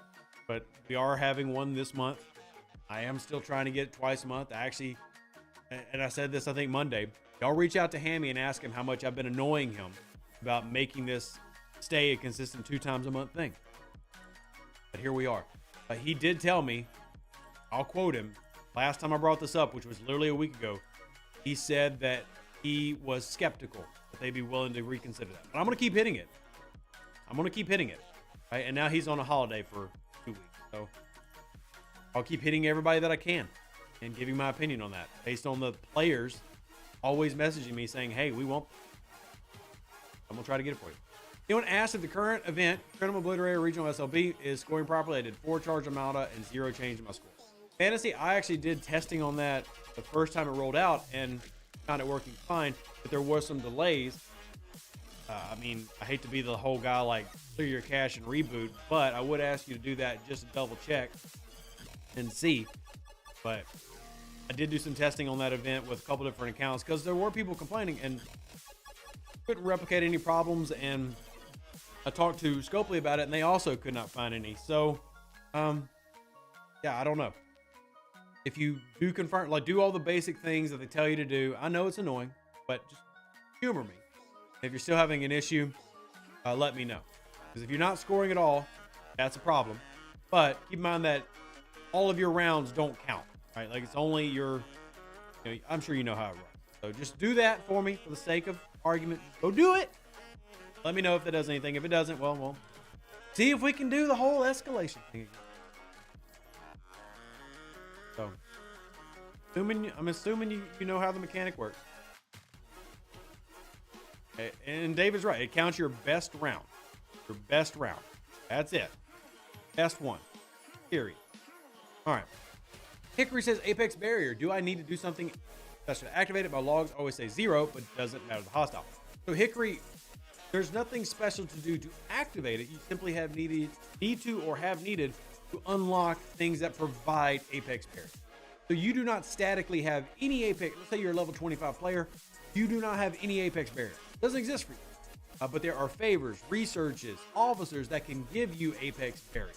But we are having one this month. I am still trying to get it twice a month. I actually, and I said this, I think Monday, y'all reach out to Hammy and ask him how much I've been annoying him about making this stay a consistent 2 times a month thing. But here we are. He did tell me, I'll quote him, last time I brought this up, which was literally a week ago, he said that he was skeptical that they'd be willing to reconsider that. But I'm going to keep hitting it. I'm going to keep hitting it. Right? And now he's on a holiday for 2 weeks. So I'll keep hitting everybody that I can and giving my opinion on that based on the players always messaging me saying, hey, we want. I'm going to try to get it for you. Anyone asked if the current event, Critical Obliterator Regional SLB, is scoring properly? I did 4 charge of Malta and 0 change in my score. Fantasy, I actually did testing on that the first time it rolled out and found it working fine, but there was some delays. I mean, I hate to be the whole guy like clear your cache and reboot, but I would ask you to do that just to double check and see. But I did do some testing on that event with a couple different accounts because there were people complaining and couldn't replicate any problems. And I talked to Scopely about it and they also could not find any. So, yeah, I don't know. If you do confirm, like do all the basic things that they tell you to do, I know it's annoying, but just humor me. If you're still having an issue, let me know. Because if you're not scoring at all, that's a problem. But keep in mind that all of your rounds don't count, right? Like it's only your, you know, I'm sure you know how it runs. So just do that for me for the sake of argument. Go do it. Let me know if that does anything. If it doesn't, well, we'll see if we can do the whole escalation thing again. So, I'm assuming you know how the mechanic works. And David's right. It counts your best round. Your best round. That's it. Best one. Period. All right. Hickory says Apex Barrier. Do I need to do something special to activate it? My logs always say 0, but doesn't matter to the hostile. So Hickory, there's nothing special to do to activate it. You simply have needed to unlock things that provide Apex Barrier. So you do not statically have any Apex. Let's say you're a level 25 player. You do not have any Apex Barrier. Doesn't exist for you. But there are favors, researches, officers that can give you Apex Barrier.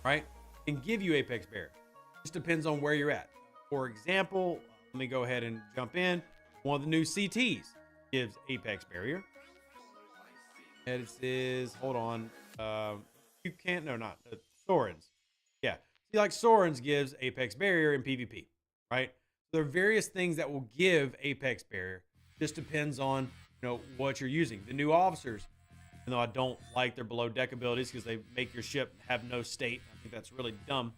Right? Can give you Apex Barrier. Just depends on where you're at. For example, let me go ahead and jump in. One of the new CTs gives Apex Barrier. And it says, hold on. You can't, no, not Soren's. Yeah. See, like Soren's gives Apex Barrier in PvP, right? There are various things that will give Apex Barrier. Just depends on, you know, what you're using. The new officers, even though I don't like their below deck abilities because they make your ship have no state. I think that's really dumb.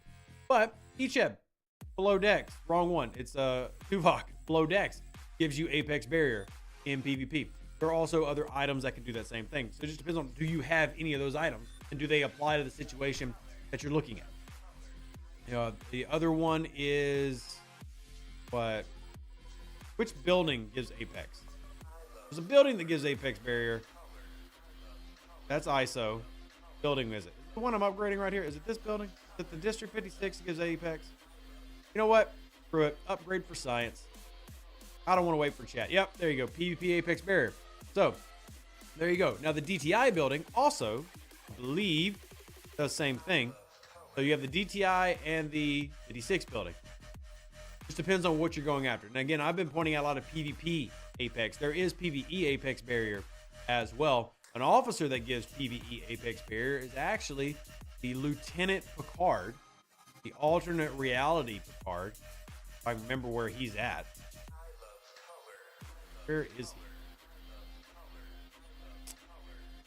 But Icheb, below decks, wrong one. It's Tuvok, below decks, gives you Apex Barrier in PvP. There are also other items that can do that same thing. So it just depends on, do you have any of those items? And do they apply to the situation that you're looking at? You know, the other one is what? Which building gives Apex? There's a building that gives Apex Barrier. That's ISO. Building visit. The one I'm upgrading right here. Is it this building? Is it the District 56 that gives Apex? You know what? Screw it. Upgrade for science. I don't want to wait for chat. Yep, there you go. PvP Apex Barrier. So, there you go. Now, the DTI building also, I believe, does the same thing. So, you have the DTI and the D6 building. Just depends on what you're going after. And again, I've been pointing out a lot of PvP Apex. There is PvE Apex Barrier as well. An officer that gives PvE Apex Barrier is actually the Lieutenant Picard, the alternate reality Picard. If I remember where he's at. Where is he?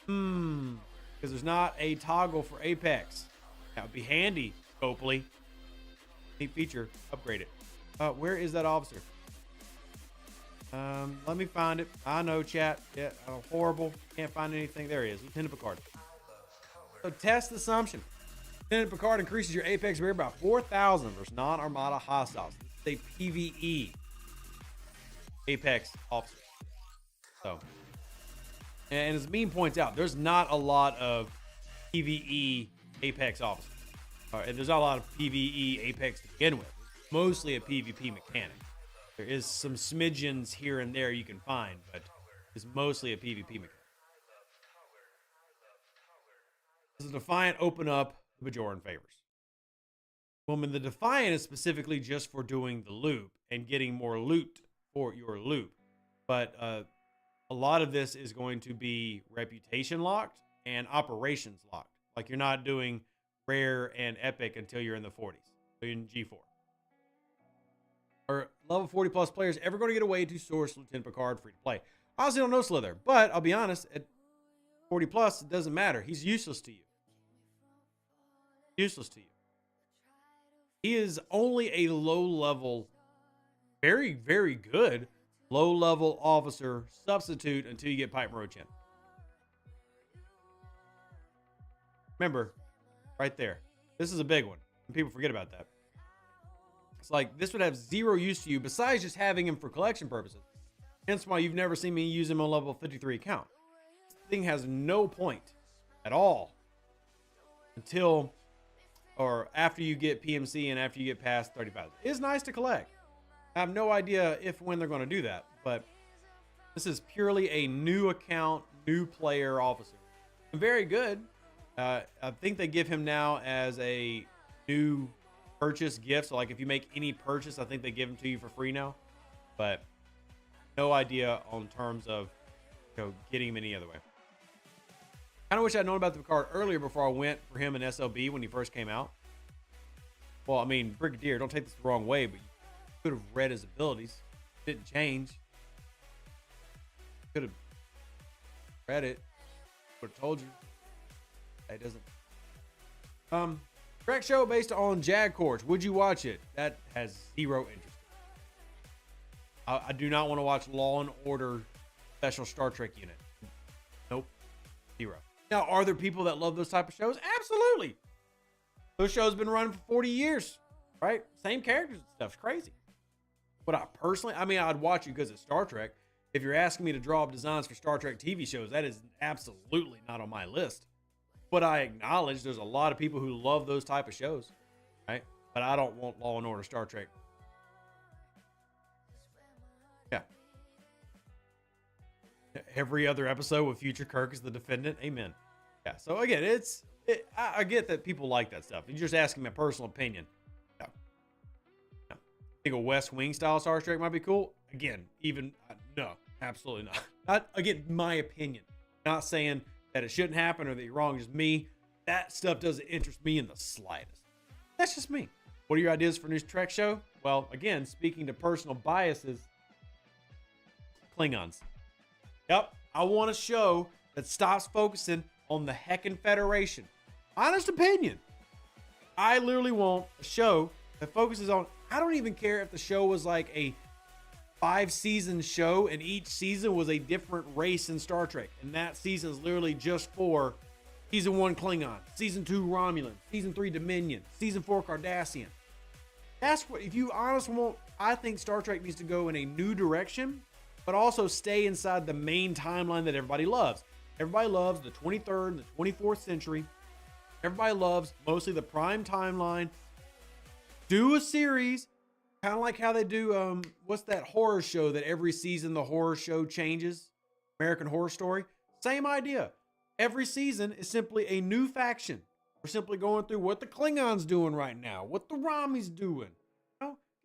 Because there's not a toggle for Apex. That would be handy, Scopely. Neat feature. Upgrade it. Where is that officer? Let me find it. I know, chat. Yeah, horrible. Can't find anything. There he is. Lieutenant Picard. So test assumption. Lieutenant Picard increases your Apex barrier by 4,000 versus non-Armada hostiles. This is a PvE Apex officer. So, and as Bean points out, there's not a lot of PvE Apex officers. And there's not a lot of PvE Apex to begin with. It's mostly a PvP mechanic. There is some smidgens here and there you can find, but it's mostly a PvP mechanic. Does the Defiant open up the Bajoran favors? Well, the Defiant is specifically just for doing the loop and getting more loot for your loop. But a lot of this is going to be reputation locked and operations locked. Like you're not doing rare and epic until you're in the 40s. So you're in G4. Are level 40 plus players ever going to get away to source Lieutenant Picard free to play? I honestly don't know, Slither, but I'll be honest, at 40 plus, it doesn't matter. He's useless to you. Useless to you. He is only a low level, very, very good low level officer substitute until you get Pipe Roach in. Remember, right there. This is a big one. And people forget about that. It's like this would have zero use to you besides just having him for collection purposes. Hence why you've never seen me use him on level 53 account. This thing has no point at all until or after you get PMC and after you get past 35. It's nice to collect. I have no idea if when they're going to do that, but this is purely a new account, new player officer. And very good. I think they give him now as a new purchase gift. So like if you make any purchase, I think they give them to you for free now. But no idea on terms of getting him any other way. Kind of wish I'd known about the card earlier before I went for him in SLB when he first came out. Well, I mean, Brigadier, don't take this the wrong way, but you could have read his abilities. Didn't change. Could have read it. Would have told you. It doesn't. Correct show based on Jag Corps. Would you watch it? That has zero interest. I do not want to watch Law and Order Special Star Trek Unit. Nope. Zero. Now, are there people that love those type of shows? Absolutely. Those shows have been running for 40 years, right? Same characters and stuff. It's crazy. But I personally, I'd watch it because it's Star Trek. If you're asking me to draw up designs for Star Trek TV shows, that is absolutely not on my list. But I acknowledge there's a lot of people who love those type of shows, right? But I don't want Law and Order Star Trek. Yeah. Every other episode with Future Kirk as the defendant. Amen. Yeah. So again, I get that people like that stuff. You're just asking my personal opinion. No. I think a West Wing style Star Trek might be cool. Again, no, absolutely not. Not again, my opinion. Not saying that it shouldn't happen or that you're wrong. Just me. That stuff doesn't interest me in the slightest. That's just me. What are your ideas for a new Trek show? Well, again, speaking to personal biases, Klingons. Yep, I want a show that stops focusing on the heckin' Federation. Honest opinion. I literally want a show that focuses on, I don't even care if the show was like a 5-season show and each season was a different race in Star Trek. And that season is literally just for season 1 Klingon, season 2 Romulan, season 3 Dominion, season 4 Cardassian. That's what, if you honestly want, I think Star Trek needs to go in a new direction, but also stay inside the main timeline that everybody loves. Everybody loves the 23rd and the 24th century. Everybody loves mostly the prime timeline. Do a series, kind of like how they do, what's that horror show that every season the horror show changes? American Horror Story. Same idea. Every season is simply a new faction. We're simply going through what the Klingons doing right now, what the Ramis doing.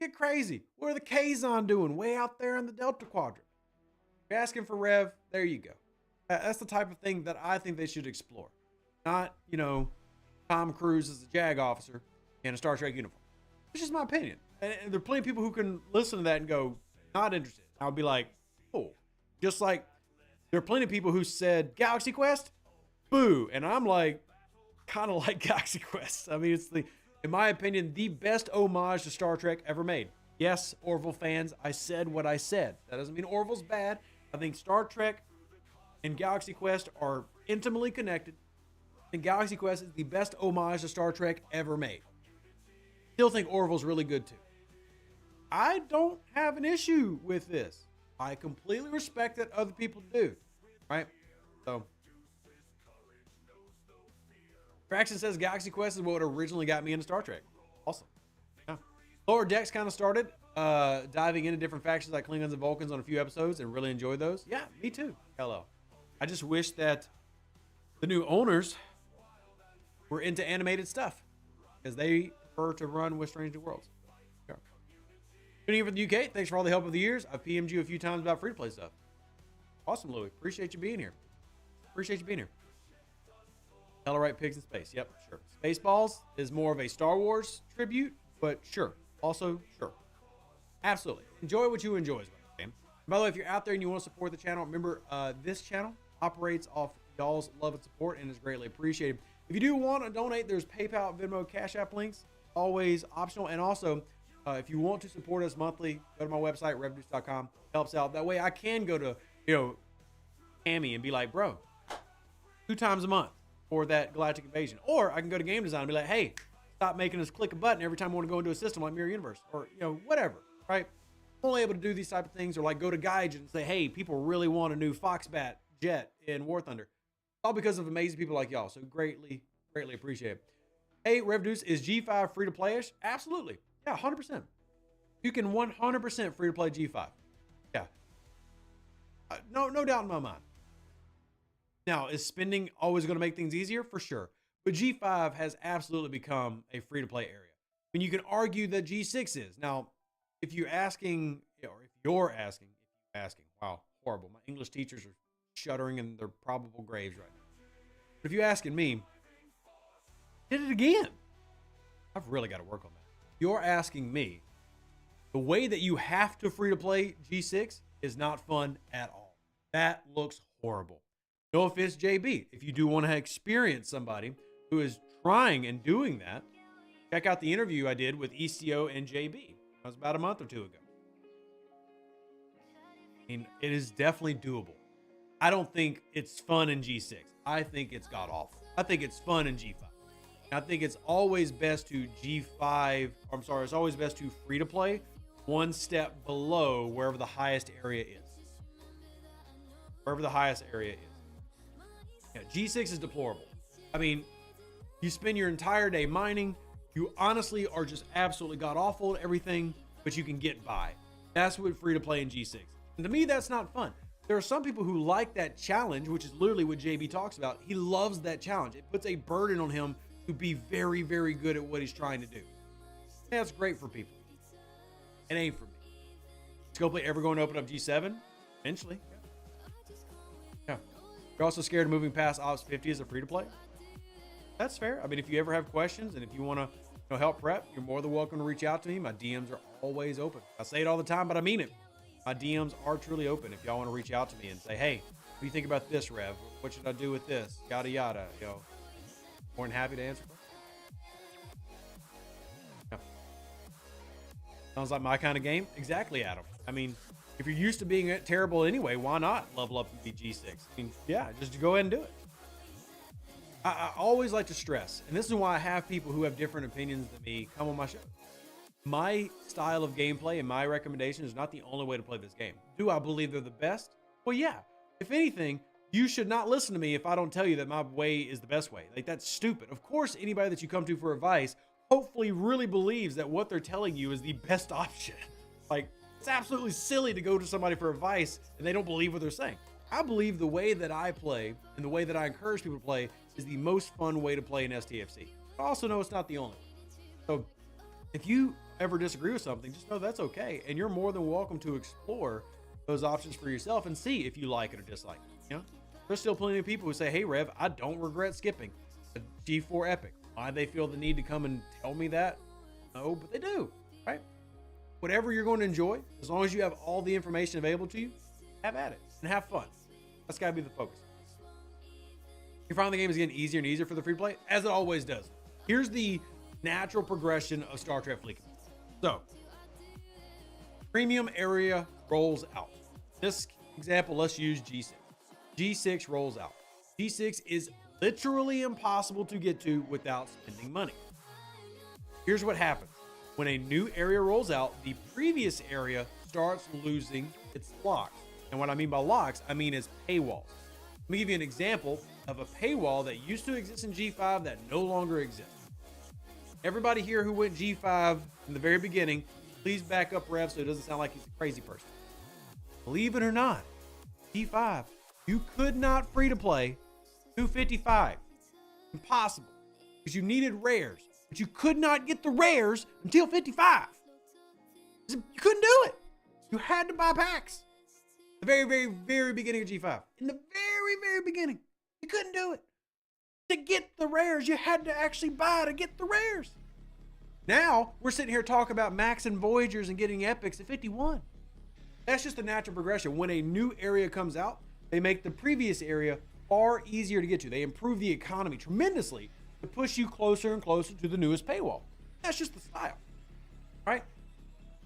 Get crazy. What are the Kazon doing way out there in the Delta Quadrant? If you're asking for Rev, there you go. That's the type of thing that I think they should explore. Not, Tom Cruise as a JAG officer in a Star Trek uniform. It's just my opinion. And there are plenty of people who can listen to that and go, not interested. I'll be like, oh. Just like there are plenty of people who said Galaxy Quest, boo. And I'm like, kind of like Galaxy Quest. It's in my opinion, the best homage to Star Trek ever made. Yes, Orville fans, I said what I said. That doesn't mean Orville's bad. I think Star Trek and Galaxy Quest are intimately connected. And Galaxy Quest is the best homage to Star Trek ever made. Still think Orville's really good too. I don't have an issue with this. I completely respect that other people do. Right? So Braxton says Galaxy Quest is what originally got me into Star Trek. Awesome. Yeah. Lower Decks kind of started diving into different factions like Klingons and Vulcans on a few episodes and really enjoyed those. Yeah, me too. Hello. I just wish that the new owners were into animated stuff because they prefer to run with Strange New Worlds. Yeah. Tuning in from the UK, thanks for all the help of the years. I've PM'd you a few times about free-to-play stuff. Awesome, Louis. Appreciate you being here. Appreciate you being here. Tellarite Pigs in Space. Yep, sure. Spaceballs is more of a Star Wars tribute, but sure. Also, sure. Absolutely. Enjoy what you enjoy as well. Okay? By the way, if you're out there and you want to support the channel, remember this channel operates off y'all's love and support and is greatly appreciated. If you do want to donate, there's PayPal, Venmo, Cash App links, always optional. And also, if you want to support us monthly, go to my website, revenues.com. Helps out. That way I can go to, Tammy and be like, bro, 2 times a month for that Galactic Invasion. Or I can go to Game Design and be like, hey, stop making us click a button every time I want to go into a system like Mirror Universe. Or, whatever, right? I'm only able to do these type of things. Or like go to Gaijin and say, hey, people really want a new Foxbat jet in War Thunder. All because of amazing people like y'all. So greatly, greatly appreciate it. Hey, RevDeuce, is G5 free to play-ish? Absolutely. Yeah, 100%. You can 100% free to play G5. Yeah. No doubt in my mind. Now, is spending always going to make things easier? For sure. But G5 has absolutely become a free to play area. I mean, you can argue that G6 is. Now, if you're asking, wow, horrible. My English teachers are shuddering in their probable graves right now. But if you're asking me, did it again. I've really got to work on that. You're asking me, the way that you have to free to play G6 is not fun at all. That looks horrible. No offense, JB. If you do want to experience somebody who is trying and doing that, check out the interview I did with ECO and JB. That was about a month or 2 ago. I mean, it is definitely doable. I don't think it's fun in G6. I think it's god awful. I think it's fun in G5. And I think it's always best to it's always best to free to play one step below wherever the highest area is. Wherever the highest area is. Yeah, G6 is deplorable. I mean, you spend your entire day mining. You honestly are just absolutely god awful at everything, but you can get by. That's what free to play in G6. And to me, that's not fun. There are some people who like that challenge, which is literally what JB talks about. He loves that challenge. It puts a burden on him to be very, very good at what he's trying to do. That's great for people. It ain't for me. Is Scopely ever going to open up G7? Eventually. Yeah. You're also scared of moving past Ops 50 as a free-to-play? That's fair. I mean, if you ever have questions and if you want to help prep, you're more than welcome to reach out to me. My DMs are always open. I say it all the time, but I mean it. My DMs are truly open. If y'all want to reach out to me and say, hey, what do you think about this, Rev? What should I do with this? Yada, yada. More than happy to answer. Yeah. Sounds like my kind of game. Exactly, Adam. I mean, if you're used to being terrible anyway, why not level up and be G6? I mean, yeah, just go ahead and do it. I always like to stress, and this is why I have people who have different opinions than me come on my show. My style of gameplay and my recommendation is not the only way to play this game. Do I believe they're the best? Well, yeah. If anything, you should not listen to me if I don't tell you that my way is the best way. Like, that's stupid. Of course, anybody that you come to for advice hopefully really believes that what they're telling you is the best option. Like, it's absolutely silly to go to somebody for advice and they don't believe what they're saying. I believe the way that I play and the way that I encourage people to play is the most fun way to play in STFC. I also know it's not the only one. So if you ever disagree with something, just know that's okay. And you're more than welcome to explore those options for yourself and see if you like it or dislike it. There's still plenty of people who say, hey, Rev, I don't regret skipping a G4 Epic. Why they feel the need to come and tell me that? No, but they do, right? Whatever you're going to enjoy, as long as you have all the information available to you, have at it and have fun. That's got to be the focus. You're finding the game is getting easier and easier for the free play, as it always does. Here's the natural progression of Star Trek Fleet. So, Premium area rolls out. This example, let's use G6. G6 rolls out. G6 is literally impossible to get to without spending money. Here's what happens. When a new area rolls out, the previous area starts losing its locks. And what I mean by locks, I mean is paywalls. Let me give you an example of a paywall that used to exist in G5 that no longer exists. Everybody here who went G5 in the very beginning, please back up Rev so it doesn't sound like he's a crazy person. Believe it or not, G5, you could not free to play 255. Impossible. Because you needed rares. But you could not get the rares until 55. You couldn't do it. You had to buy packs. The very, very, very beginning of G5. In the very, very beginning, you couldn't do it. To get the rares, you had to actually buy to get the rares. Now, we're sitting here talking about maxing Voyagers and getting epics at 51. That's just the natural progression. When a new area comes out, they make the previous area far easier to get to. They improve the economy tremendously to push you closer and closer to the newest paywall. That's just the style, right?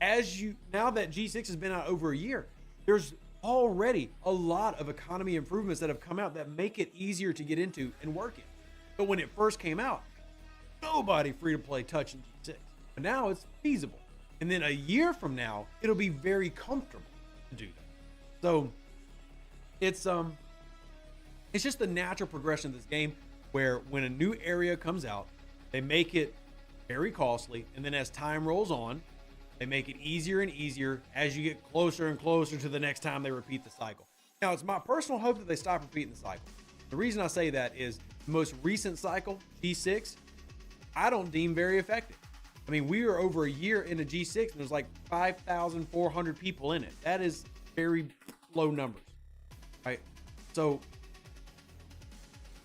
Now that G6 has been out over a year, there's already a lot of economy improvements that have come out that make it easier to get into and work in. But when it first came out, nobody free to play touching G6. But now it's feasible. And then a year from now, it'll be very comfortable to do that. So it's just the natural progression of this game, where when a new area comes out, they make it very costly, and then as time rolls on, they make it easier and easier as you get closer and closer to the next time they repeat the cycle. Now, it's my personal hope that they stop repeating the cycle. The reason I say that is the most recent cycle, G6, I don't deem very effective. I mean, we are over a year into G6 and there's like 5,400 people in it. That is very low numbers, right? So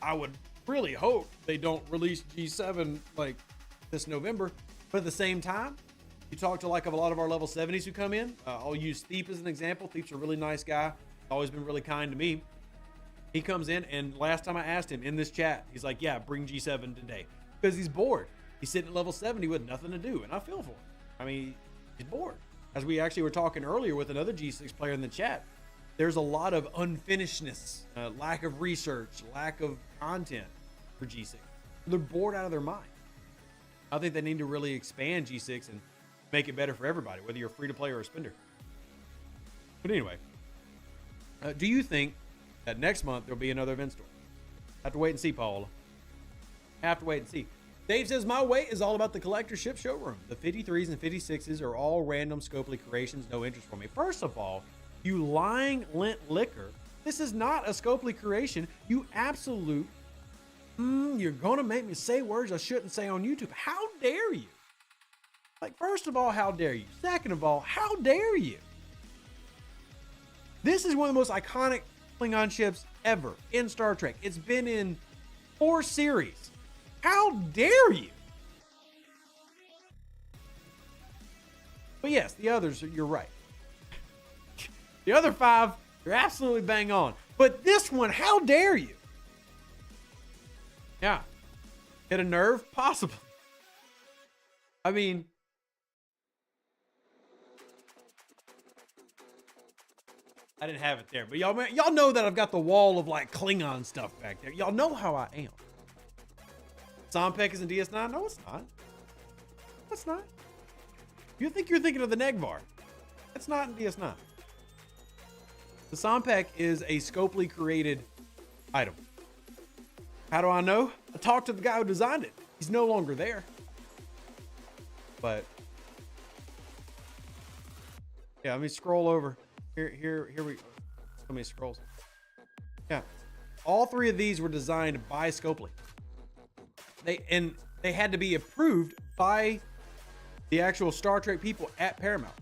I would really hope they don't release G7 like this November. But at the same time, you talk to like a lot of our level 70s who come in. I'll use Thiep as an example. Thiep's a really nice guy. Always been really kind to me. He comes in, and last time I asked him in this chat, he's like, yeah, bring G7 today. Because he's bored. He's sitting at level 70 with nothing to do, and I feel for him. I mean, he's bored. As we actually were talking earlier with another G6 player in the chat, there's a lot of unfinishedness, lack of research, lack of content for G6. They're bored out of their mind. I think they need to really expand G6 and make it better for everybody, whether you're free to play or a spender. But anyway, do you think that next month there'll be another event store? Have to wait and see, Paula. Have to wait and see. Dave says, my wait is all about the collector ship showroom. The 53s and 56s are all random Scopely creations, no interest for me. First of all, you lying lint liquor. This is not a Scopely creation. You absolute, you're gonna make me say words I shouldn't say on YouTube. How dare you? Like, first of all, how dare you? Second of all, how dare you? This is one of the most iconic Klingon ships ever in Star Trek. It's been in 4 series. How dare you? But yes, the others, you're right. The other 5, you're absolutely bang on. But this one, how dare you? Yeah. Hit a nerve? Possible. I mean, I didn't have it there, but y'all know that I've got the wall of like Klingon stuff back there. Y'all know how I am. Sompek is in DS9? No, it's not. It's not. You think you're thinking of the Negvar. It's not in DS9. The Sompek is a Scopely created item. How do I know? I talked to the guy who designed it. He's no longer there. But yeah, let me scroll over. Here we go. So many scrolls. Yeah. All 3 of these were designed by Scopely. They had to be approved by the actual Star Trek people at Paramount.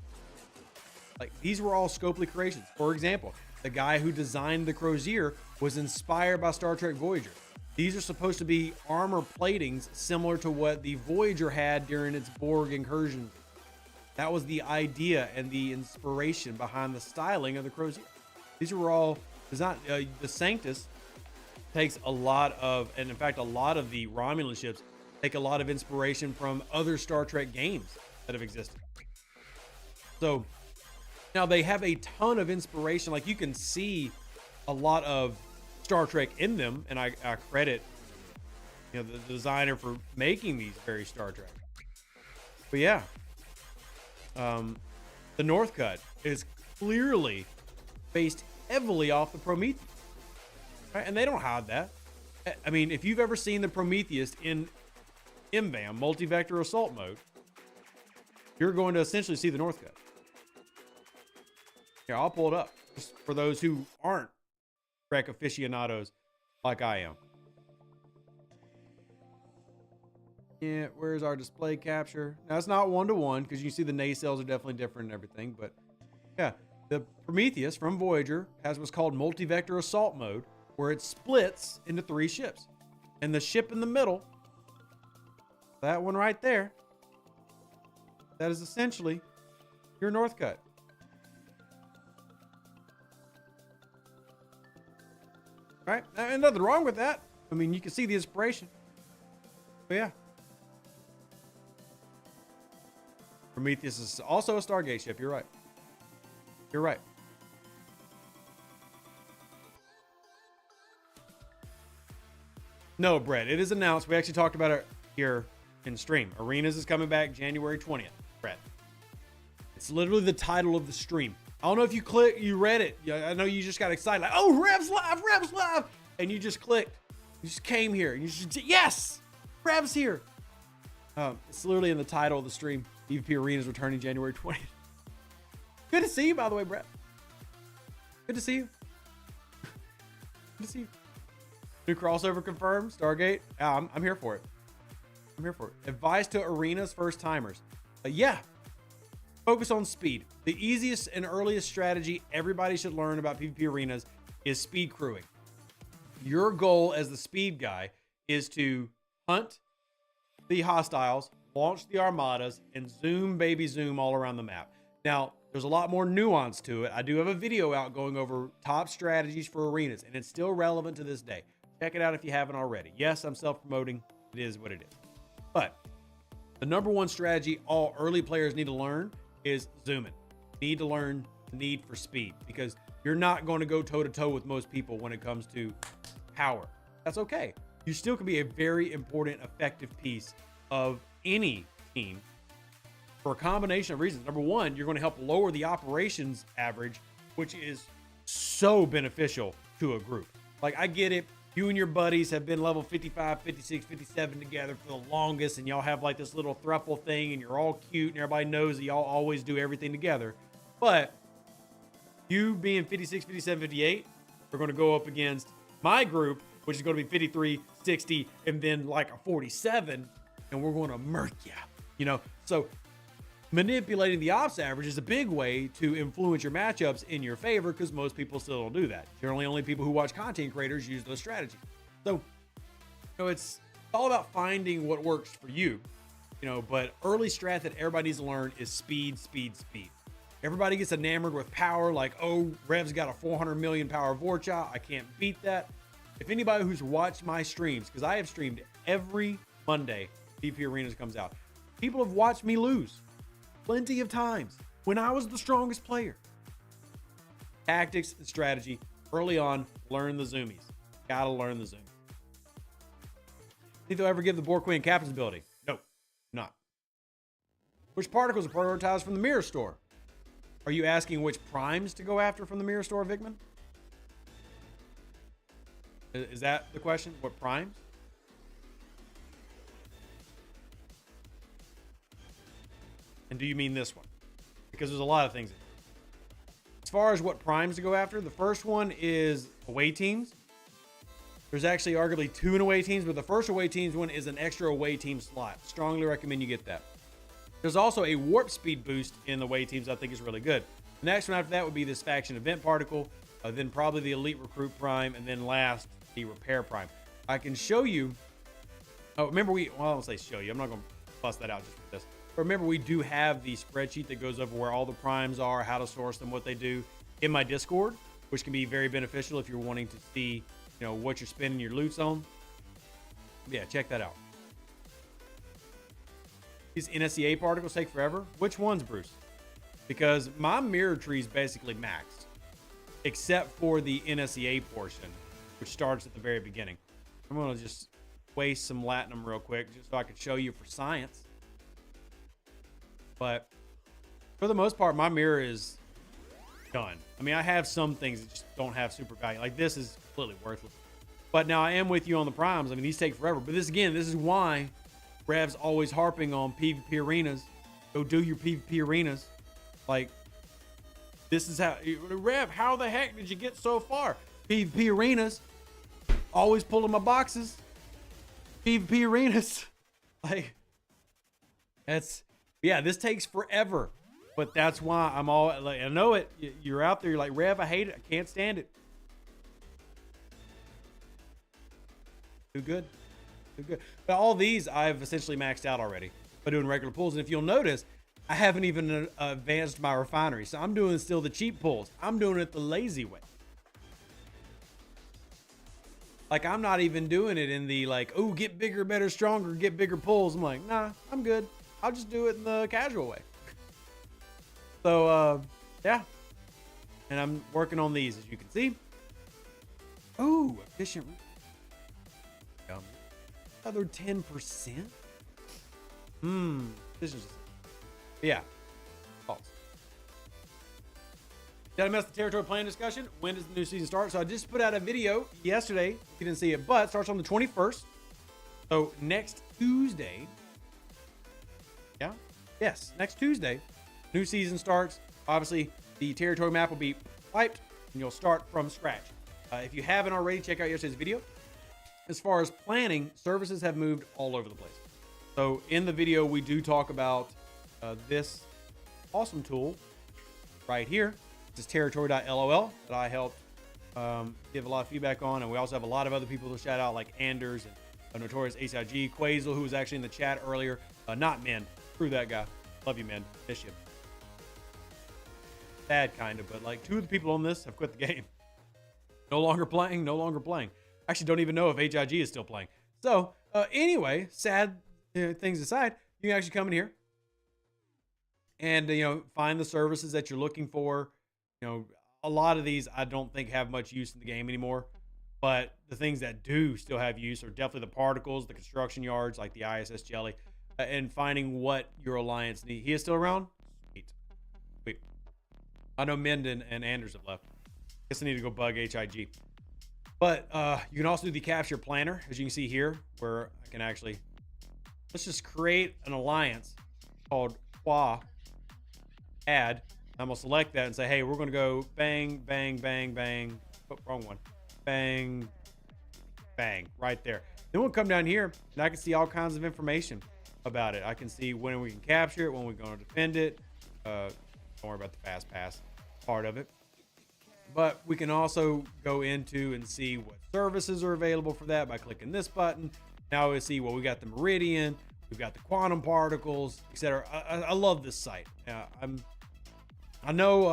Like, these were all Scopely creations. For example, the guy who designed the Crozier was inspired by Star Trek Voyager. These are supposed to be armor platings similar to what the Voyager had during its Borg Incursion. That was the idea and the inspiration behind the styling of the Crozier. These were all designed. The Sanctus takes a lot of, and in fact, a lot of the Romulan ships take a lot of inspiration from other Star Trek games that have existed. So Now they have a ton of inspiration. Like you can see a lot of Star Trek in them, and I credit the designer for making these very Star Trek. But yeah, the North Cut is clearly based heavily off the Prometheus, right? And they don't hide that. I mean, if you've ever seen the Prometheus in MVAM, multi-vector assault mode, you're going to essentially see the North Cut. Here, I'll pull it up just for those who aren't Trek aficionados like I am. Yeah, where's our display capture? Now, it's not one-to-one because you see the nacelles are definitely different and everything. But yeah, the Prometheus from Voyager has what's called multi-vector assault mode, where it splits into 3 ships. And the ship in the middle, that one right there, that is essentially your North Cut. Right? And nothing wrong with that. I mean, you can see the inspiration. But yeah. Prometheus is also a Stargate ship. You're right. You're right. No, Brett, it is announced. We actually talked about it here in stream. Arenas is coming back January 20th, Brett. It's literally the title of the stream. I don't know if you read it. I know you just got excited, like, oh, Rev's live. And you just clicked. You just came here. And you just, yes, Rev's here. It's literally in the title of the stream. EVP Arenas returning January 20th. Good to see you, by the way, Brett. Good to see you. Good to see you. New crossover confirmed. Stargate. I'm here for it. I'm here for it. Advice to Arenas first timers. Yeah. Focus on speed. The easiest and earliest strategy everybody should learn about PvP Arenas is speed crewing. Your goal as the speed guy is to hunt the hostiles, launch the armadas, and zoom, baby zoom all around the map. Now, there's a lot more nuance to it. I do have a video out going over top strategies for Arenas, and it's still relevant to this day. Check it out if you haven't already. Yes, I'm self-promoting. It is what it is. But the number one strategy all early players need to learn is zooming. You need to learn the need for speed, because you're not going to go toe-to-toe with most people when it comes to power. That's okay. You still can be a very important, effective piece of any team for a combination of reasons. Number one, you're going to help lower the operations average, which is so beneficial to a group. Like, I get it. You and your buddies have been level 55, 56, 57 together for the longest, and y'all have like this little throuple thing, and you're all cute, and everybody knows that y'all always do everything together. But you being 56, 57, 58 are going to go up against my group, which is going to be 53, 60, and then like a 47, and we're going to murk you. So manipulating the ops average is a big way to influence your matchups in your favor, because most people still don't do that. Generally, only people who watch content creators use those strategies. So, it's all about finding what works for you, but early strat that everybody needs to learn is speed, speed, speed. Everybody gets enamored with power, like, oh, Rev's got a 400 million power Vorcha. I can't beat that. If anybody who's watched my streams, because I have streamed every Monday, PvP Arenas comes out, people have watched me lose plenty of times when I was the strongest player. Tactics and strategy early on. Learn the zoomies. Gotta learn the zoomies. Think they'll ever give the Borg Queen captain's ability? No, not. Which particles are prioritized from the mirror store? Are you asking which primes to go after from the mirror store, Vigman? Is that the question? What primes? And do you mean this one? Because there's a lot of things in it. As far as what primes to go after, the first one is away teams. There's actually arguably 2 in away teams, but the first away teams one is an extra away team slot. Strongly recommend you get that. There's also a warp speed boost in the away teams I think is really good. The next one after that would be this faction event particle, then probably the elite recruit prime, and then last, the repair prime. I can show you. Oh, remember I don't say show you. I'm not going to bust that out just for this. But remember, we do have the spreadsheet that goes over where all the primes are, how to source them, what they do in my Discord, which can be very beneficial if you're wanting to see, what you're spending your loots on. Yeah, check that out. These NSEA particles take forever. Which ones, Bruce? because my mirror tree is basically maxed, except for the NSEA portion, which starts at the very beginning. I'm going to just waste some latinum real quick just so I can show you for science. But for the most part, my mirror is done. I mean, I have some things that just don't have super value. Like this is completely worthless. But now I am with you on the primes. I mean, these take forever. But this is why Rev's always harping on PvP arenas. Go do your PvP arenas. Like, this is how... Rev, how the heck did you get so far? PvP arenas. Always pulling my boxes. PvP arenas. Like, that's... Yeah, this takes forever. But that's why I'm all... Like, I know it. You're out there. You're like, Rev, I hate it. I can't stand it. Too good. Too good. But all these I've essentially maxed out already by doing regular pulls. And if you'll notice, I haven't even advanced my refinery. So I'm doing still the cheap pulls. I'm doing it the lazy way. Like, I'm not even doing it in the like, oh, get bigger, better, stronger, get bigger pulls. I'm like, nah, I'm good. I'll just do it in the casual way. So, yeah. And I'm working on these, as you can see. Oh, efficient. Another 10%. This is, yeah, false. Did I mess the territory plan discussion? When does the new season start? So I just put out a video yesterday. You didn't see it, but it starts on the 21st. So next Tuesday. Yeah. Yes. Next Tuesday, new season starts. Obviously, the territory map will be wiped, and you'll start from scratch. If you haven't already, check out yesterday's video. As far as planning, services have moved all over the place. So in the video, we do talk about this awesome tool right here. This is territory.lol that I helped give a lot of feedback on. And we also have a lot of other people to shout out, like Anders and Notorious ACIG, Quazel, who was actually in the chat earlier. Not men. Screw that guy. Love you, man. Miss you. Sad, kind of, but like 2 of the people on this have quit the game. No longer playing, no longer playing. Actually, don't even know if HIG is still playing. So, anyway, sad things aside, you can actually come in here and, find the services that you're looking for. A lot of these I don't think have much use in the game anymore, but the things that do still have use are definitely the particles, the construction yards, like the ISS Jelly, and finding what your alliance needs. He is still around? Sweet. I know Menden and Anders have left. Guess I need to go bug HIG. But you can also do the capture planner, as you can see here, where I can actually, let's just create an alliance called Qua Add. I'm gonna select that and say, hey, we're gonna go bang, bang, bang, bang. Oh, wrong one. Bang, bang, right there. Then we'll come down here and I can see all kinds of information about it. I can see when we can capture it, when we're gonna defend it. Don't worry about the fast pass part of it. But we can also go into and see what services are available for that by clicking this button. Now we see, well, we got the Meridian, we've got the quantum particles, etc. I love this site. I know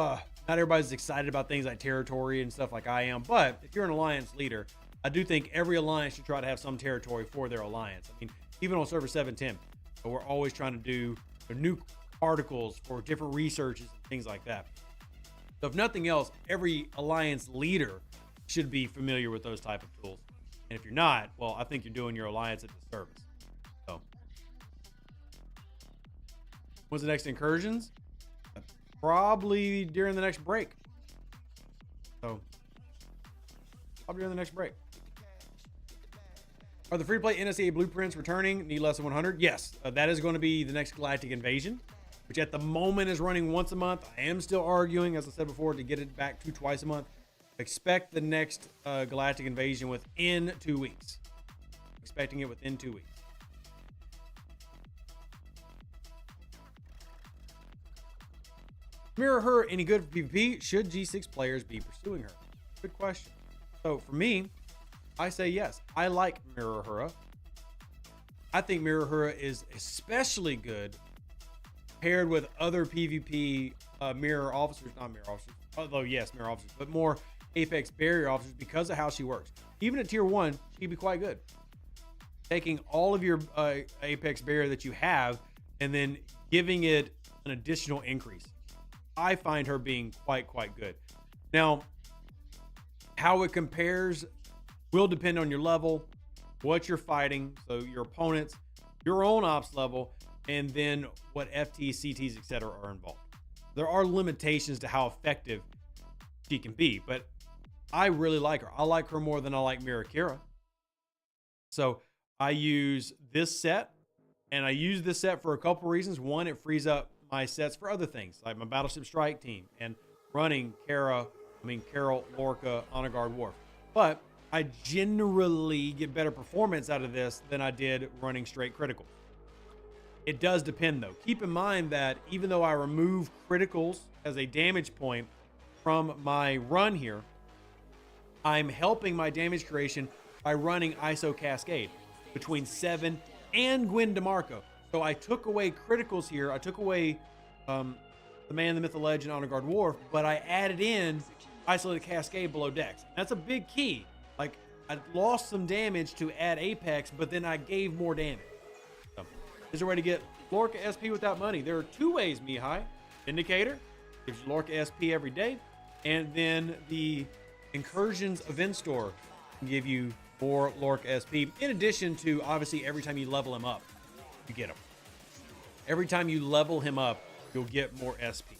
not everybody's excited about things like territory and stuff like I am, but if you're an alliance leader, I do think every alliance should try to have some territory for their alliance. I mean, even on server 710, we're always trying to do new particles for different researches and things like that. So if nothing else, every alliance leader should be familiar with those type of tools. And if you're not, well, I think you're doing your alliance a disservice. So, when's the next incursions? Probably during the next break. So, probably during the next break. Are the free-to-play NSA blueprints returning? Need less than 100? Yes, that is going to be the next Galactic Invasion, which at the moment is running once a month. I am still arguing, as I said before, to get it back to twice a month. Expect the next Galactic Invasion within 2 weeks. Expecting it within 2 weeks. Mirror her any good for PvP? Should G6 players be pursuing her? Good question. So for me, I say yes. I like Mirror Hura. I think Mirror Hura is especially good paired with other PvP mirror officers, not mirror officers, although yes, mirror officers, but more Apex barrier officers because of how she works. Even at tier 1, she'd be quite good. Taking all of your Apex barrier that you have and then giving it an additional increase. I find her being quite good. Now, how it compares will depend on your level, what you're fighting, so your opponents, your own ops level, and then what FTs, CTs, etc. are involved. There are limitations to how effective she can be, but I really like her. I like her more than I like Mirakira. So I use this set, and I use this set for a couple reasons. One, it frees up my sets for other things, like my Battleship Strike team and running Carol, Lorca, Honor Guard Worf. But I generally get better performance out of this than I did running straight critical. It does depend though. Keep in mind that even though I remove criticals as a damage point from my run here, I'm helping my damage creation by running ISO Cascade between 7 and Gwen DeMarco. So I took away criticals here. I took away the Man, the Myth, the Legend, Honor Guard Worf, but I added in Isolated Cascade below decks. That's a big key. Like, I lost some damage to add Apex, but then I gave more damage. So, is there a way to get Lorca SP without money? There are two ways, Mihai. Indicator gives you Lorca SP every day, and then the Incursions event store can give you more Lorca SP, in addition to, obviously, every time you level him up, you get him. Every time you level him up, you'll get more SP.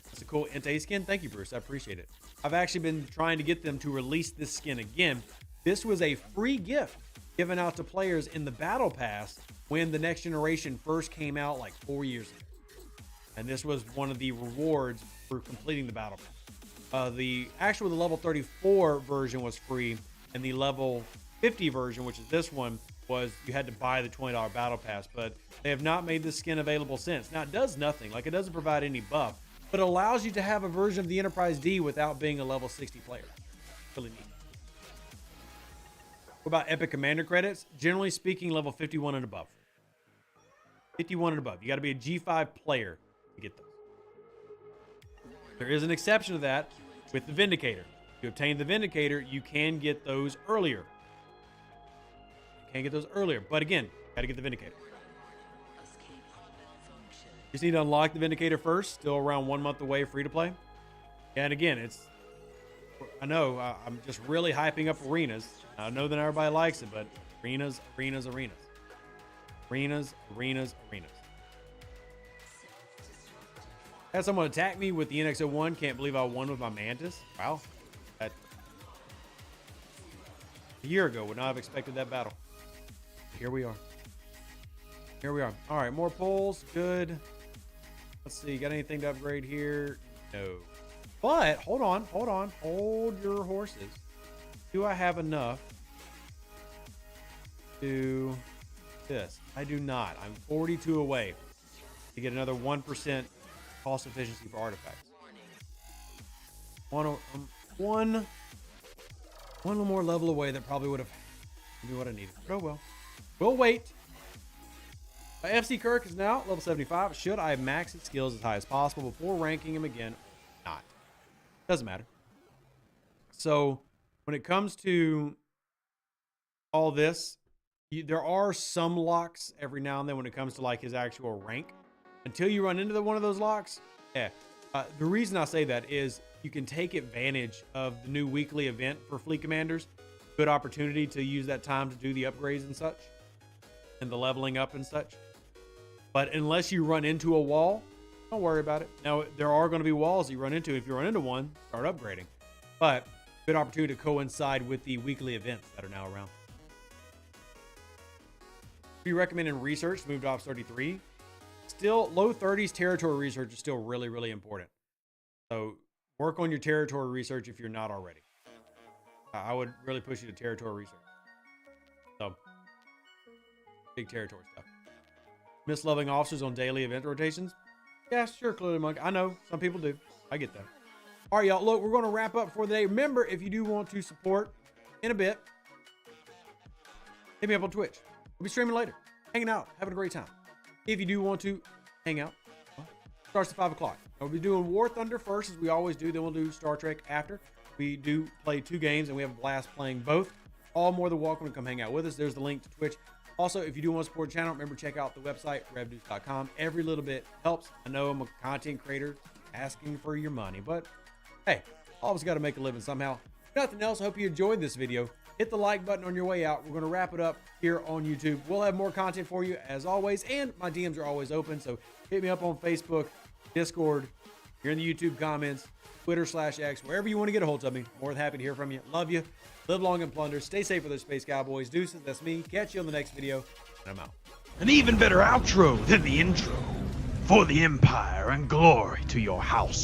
That's a cool Entei skin. Thank you, Bruce. I appreciate it. I've actually been trying to get them to release this skin again. This was a free gift given out to players in the Battle Pass when the Next Generation first came out like 4 years ago. And this was one of the rewards for completing the Battle Pass. The level 34 version was free, and the level 50 version, which is this one, was you had to buy the $20 Battle Pass, but they have not made this skin available since. Now, it does nothing. Like, it doesn't provide any buff, but allows you to have a version of the Enterprise D without being a level 60 player. Really neat. What about Epic Commander credits? Generally speaking, level 51 and above. 51 and above. You got to be a G5 player to get those. There is an exception to that with the Vindicator. If you obtain the Vindicator, you can get those earlier. But again, got to get the Vindicator. Just need to unlock the Vindicator first. Still around 1 month away, free to play. And again, I know I'm just really hyping up arenas. I know that everybody likes it, but arenas. Had someone attack me with the NX-01. Can't believe I won with my Mantis. Wow. That a year ago would not have expected that battle. Here we are. All right, more pulls. Good. Let's see. Got anything to upgrade here? No. But hold on. Hold your horses. Do I have enough to this? I do not. I'm 42 away to get another 1% cost efficiency for artifacts. One more level away that probably would have given me what I needed. But oh well. We'll wait. FC Kirk is now level 75. Should I max his skills as high as possible before ranking him again? Not. Doesn't matter. So when it comes to all this, there are some locks every now and then when it comes to like his actual rank. Until you run into one of those locks, yeah. The reason I say that is you can take advantage of the new weekly event for fleet commanders. Good opportunity to use that time to do the upgrades and such, and the leveling up and such. But unless you run into a wall, don't worry about it. Now, there are going to be walls you run into. If you run into one, start upgrading. But good opportunity to coincide with the weekly events that are now around. We recommend in research, moved off 33. Still, low 30s territory research is still really, really important. So work on your territory research if you're not already. I would really push you to territory research. So, big territory stuff. Miss loving officers on daily event rotations? Yeah, sure, Clearly Monk. I know, some people do. I get that. All right, y'all, look, we're going to wrap up for the day. Remember, if you do want to support in a bit, hit me up on Twitch. We'll be streaming later, hanging out, having a great time. If you do want to hang out, well, starts at 5 o'clock. We'll be doing War Thunder first, as we always do. Then we'll do Star Trek after. We do play 2 games, and we have a blast playing both. All more than welcome to come hang out with us. There's the link to Twitch. Also, if you do want to support the channel, remember, check out the website, revduce.com. Every little bit helps. I know I'm a content creator. asking for your money. But hey, all of us got to make a living somehow. If nothing else, I hope you enjoyed this video. Hit the like button on your way out. We're going to wrap it up here on YouTube. We'll have more content for you as always, and my DMs are always open. So hit me up on Facebook, Discord, you're in the YouTube comments, Twitter/X, wherever you want to get a hold of me. More than happy to hear from you. Love you. Live long and plunder. Stay safe with those Space Cowboys. Deuces, that's me. Catch you on the next video, and I'm out. An even better outro than the intro. For the Empire and glory to your house.